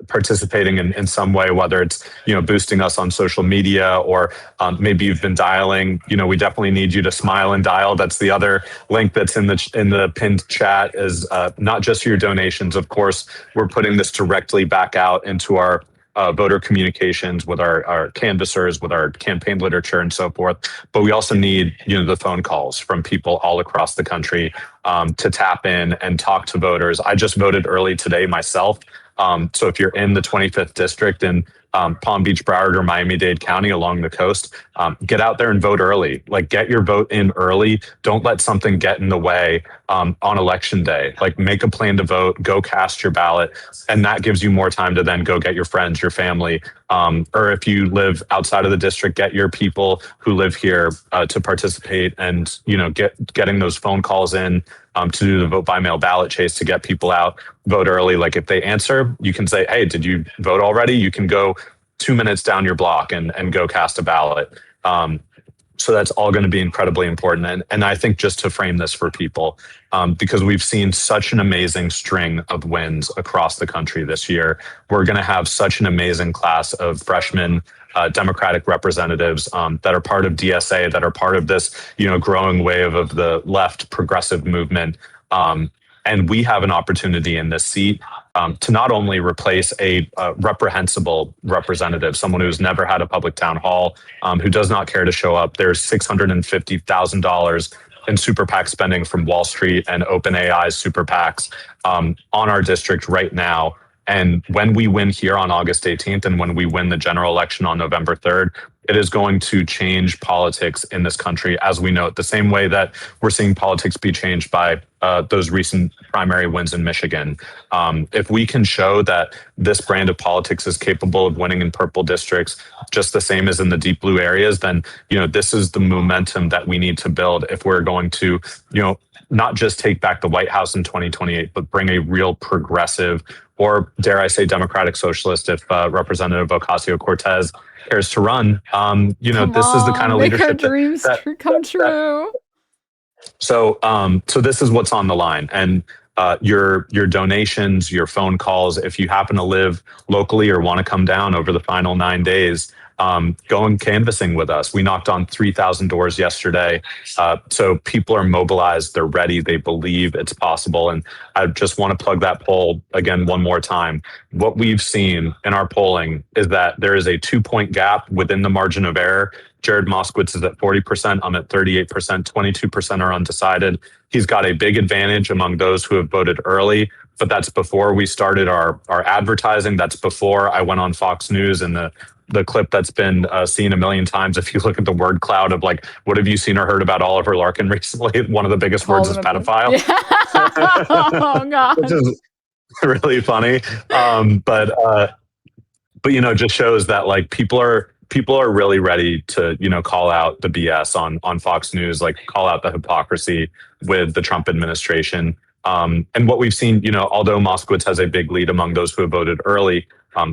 participating in some way, whether it's boosting us on social media or maybe you've been dialing. We definitely need you to smile and dial. That's the other link that's in the pinned chat. Is not just your donations. Of course, we're putting this directly back out into our voter communications with our canvassers, with our campaign literature and so forth. But we also need, the phone calls from people all across the country to tap in and talk to voters. I just voted early today myself. So if you're in the 25th district in Palm Beach, Broward, or Miami-Dade County along the coast, get out there and vote early. Like, get your vote in early. Don't let something get in the way on election day. Like, make a plan to vote, go cast your ballot, and that gives you more time to then go get your friends, your family, or if you live outside of the district, get your people who live here to participate, and getting those phone calls in to do the vote by mail ballot chase to get people out, vote early. Like, if they answer, you can say, "Hey, did you vote already?" You can go 2 minutes down your block and go cast a ballot. So that's all going to be incredibly important. And I think just to frame this for people, because we've seen such an amazing string of wins across the country this year, we're going to have such an amazing class of freshmen Democratic representatives that are part of DSA, that are part of this, growing wave of the left progressive movement. And we have an opportunity in this seat to not only replace a reprehensible representative, someone who's never had a public town hall, who does not care to show up. There's $650,000 in super PAC spending from Wall Street and OpenAI's super PACs on our district right now. And when we win here on August 18th, and when we win the general election on November 3rd, it is going to change politics in this country as we know it, the same way that we're seeing politics be changed by those recent primary wins in Michigan. If we can show that this brand of politics is capable of winning in purple districts just the same as in the deep blue areas, then this is the momentum that we need to build if we're going to not just take back the White House in 2028, but bring a real progressive, or dare I say democratic socialist, if Representative Ocasio-Cortez cares to run. This is the kind of leadership make our dreams come true. So this is what's on the line, and your donations, your phone calls. If you happen to live locally or want to come down over the final 9 days, go and canvassing with us. We knocked on 3,000 doors yesterday. So people are mobilized. They're ready. They believe it's possible. And I just want to plug that poll again one more time. What we've seen in our polling is that there is a 2-point gap within the margin of error. Jared Moskowitz is at 40%. I'm at 38%. 22% are undecided. He's got a big advantage among those who have voted early, but that's before we started our advertising. That's before I went on Fox News, and the clip that's been seen a million times. If you look at the word cloud of like, what have you seen or heard about Oliver Larkin recently? One of the biggest words is pedophile. Yeah. Oh God. Which is really funny. But just shows that like people are really ready to, call out the BS on Fox News, like call out the hypocrisy with the Trump administration. And what we've seen, although Moskowitz has a big lead among those who have voted early,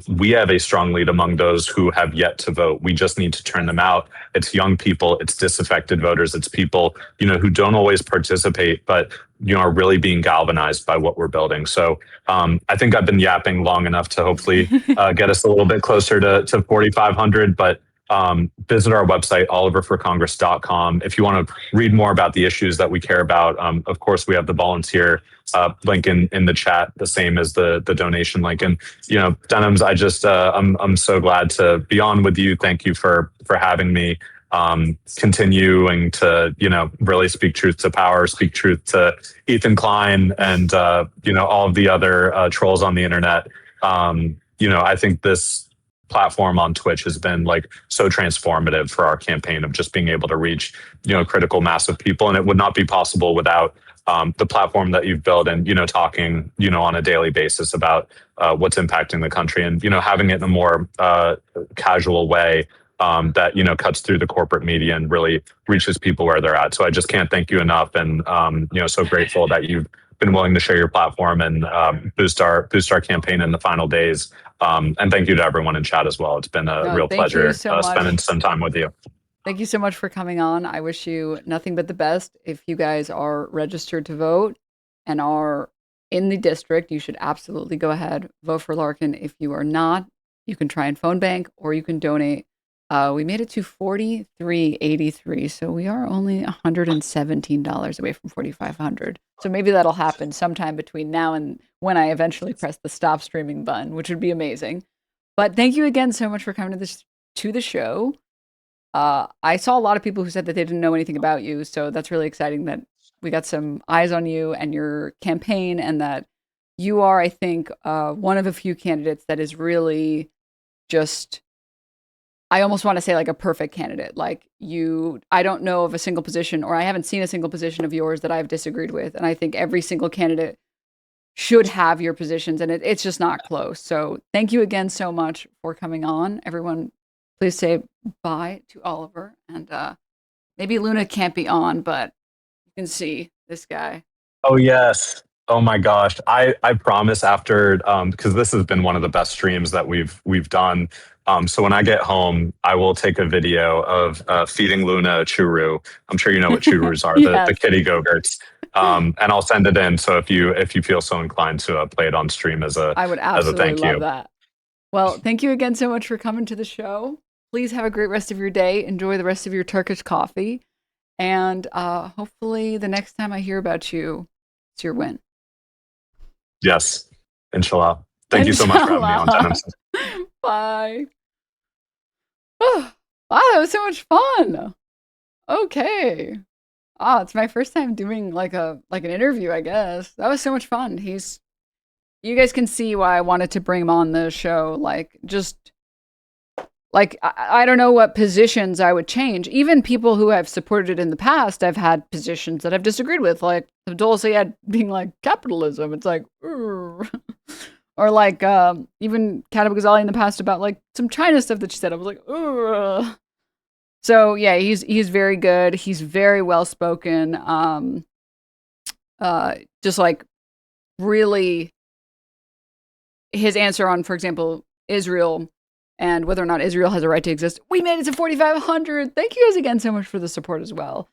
we have a strong lead among those who have yet to vote. We just need to turn them out. It's young people, it's disaffected voters, it's people, who don't always participate, but, are really being galvanized by what we're building. So I think I've been yapping long enough to hopefully get us a little bit closer to 4,500, but visit our website, oliverforcongress.com. If you want to read more about the issues that we care about, of course, we have the volunteer link in the chat, the same as the donation link. And, Denims, I just, I'm so glad to be on with you. Thank you for having me. Continuing to, really speak truth to power, speak truth to Ethan Klein and, all of the other trolls on the internet. I think this platform on Twitch has been like so transformative for our campaign of just being able to reach, critical mass of people. And it would not be possible without the platform that you've built and, talking, on a daily basis about what's impacting the country and, having it in a more casual way that, cuts through the corporate media and really reaches people where they're at. So I just can't thank you enough. And, so grateful that you've been willing to share your platform and boost our campaign in the final days. And thank you to everyone in chat as well. It's been a real pleasure spending some time with you. Thank you so much for coming on. I wish you nothing but the best. If you guys are registered to vote and are in the district, you should absolutely go ahead, vote for Larkin. If you are not, you can try and phone bank or you can donate. We made it to $43.83, so we are only $117 away from $4,500. So maybe that'll happen sometime between now and when I eventually press the stop streaming button, which would be amazing. But thank you again so much for coming to the show. I saw a lot of people who said that they didn't know anything about you, so that's really exciting that we got some eyes on you and your campaign, and that you are, I think, one of a few candidates that is really just, I almost want to say like a perfect candidate. Like I don't know of a single position, or I haven't seen a single position of yours that I've disagreed with, and I think every single candidate should have your positions, and it's just not close. So thank you again so much for coming on. Everyone, please say bye to Oliver, and maybe Luna can't be on, but you can see this guy. Oh, yes. Oh my gosh. I promise after, because this has been one of the best streams that we've done. So when I get home, I will take a video of feeding Luna a churu. I'm sure you know what churus are, Yes. the kitty go-gurts. And I'll send it in. So if you feel so inclined to play it on stream as a, I would absolutely thank love you. that. Well, thank you again so much for coming to the show. Please have a great rest of your day. Enjoy the rest of your Turkish coffee. And hopefully the next time I hear about you, it's your win. Yes. Inshallah. Thank you so much for having me on, Denims. Bye. Oh, wow, that was so much fun. Okay. It's my first time doing like an interview, I guess. That was so much fun. You guys can see why I wanted to bring him on the show. I don't know what positions I would change. Even people who have supported it in the past, I've had positions that I've disagreed with, like Abdullah Sayed being like capitalism. It's like, or like even Katib Ghazali in the past about like some China stuff that she said. I was like, ugh. So yeah, he's very good. He's very well spoken. Just like really, his answer on, for example, Israel and whether or not Israel has a right to exist. We made it to 4,500. Thank you guys again so much for the support as well.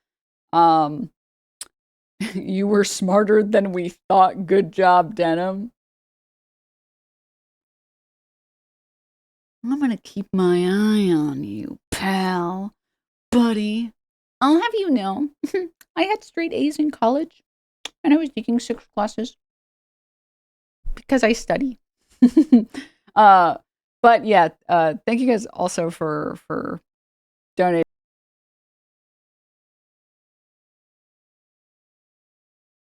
You were smarter than we thought. Good job, Denim. I'm gonna keep my eye on you, pal. Buddy. I'll have you know, I had straight A's in college, and I was taking 6 classes because I study. But yeah, thank you guys also for donating.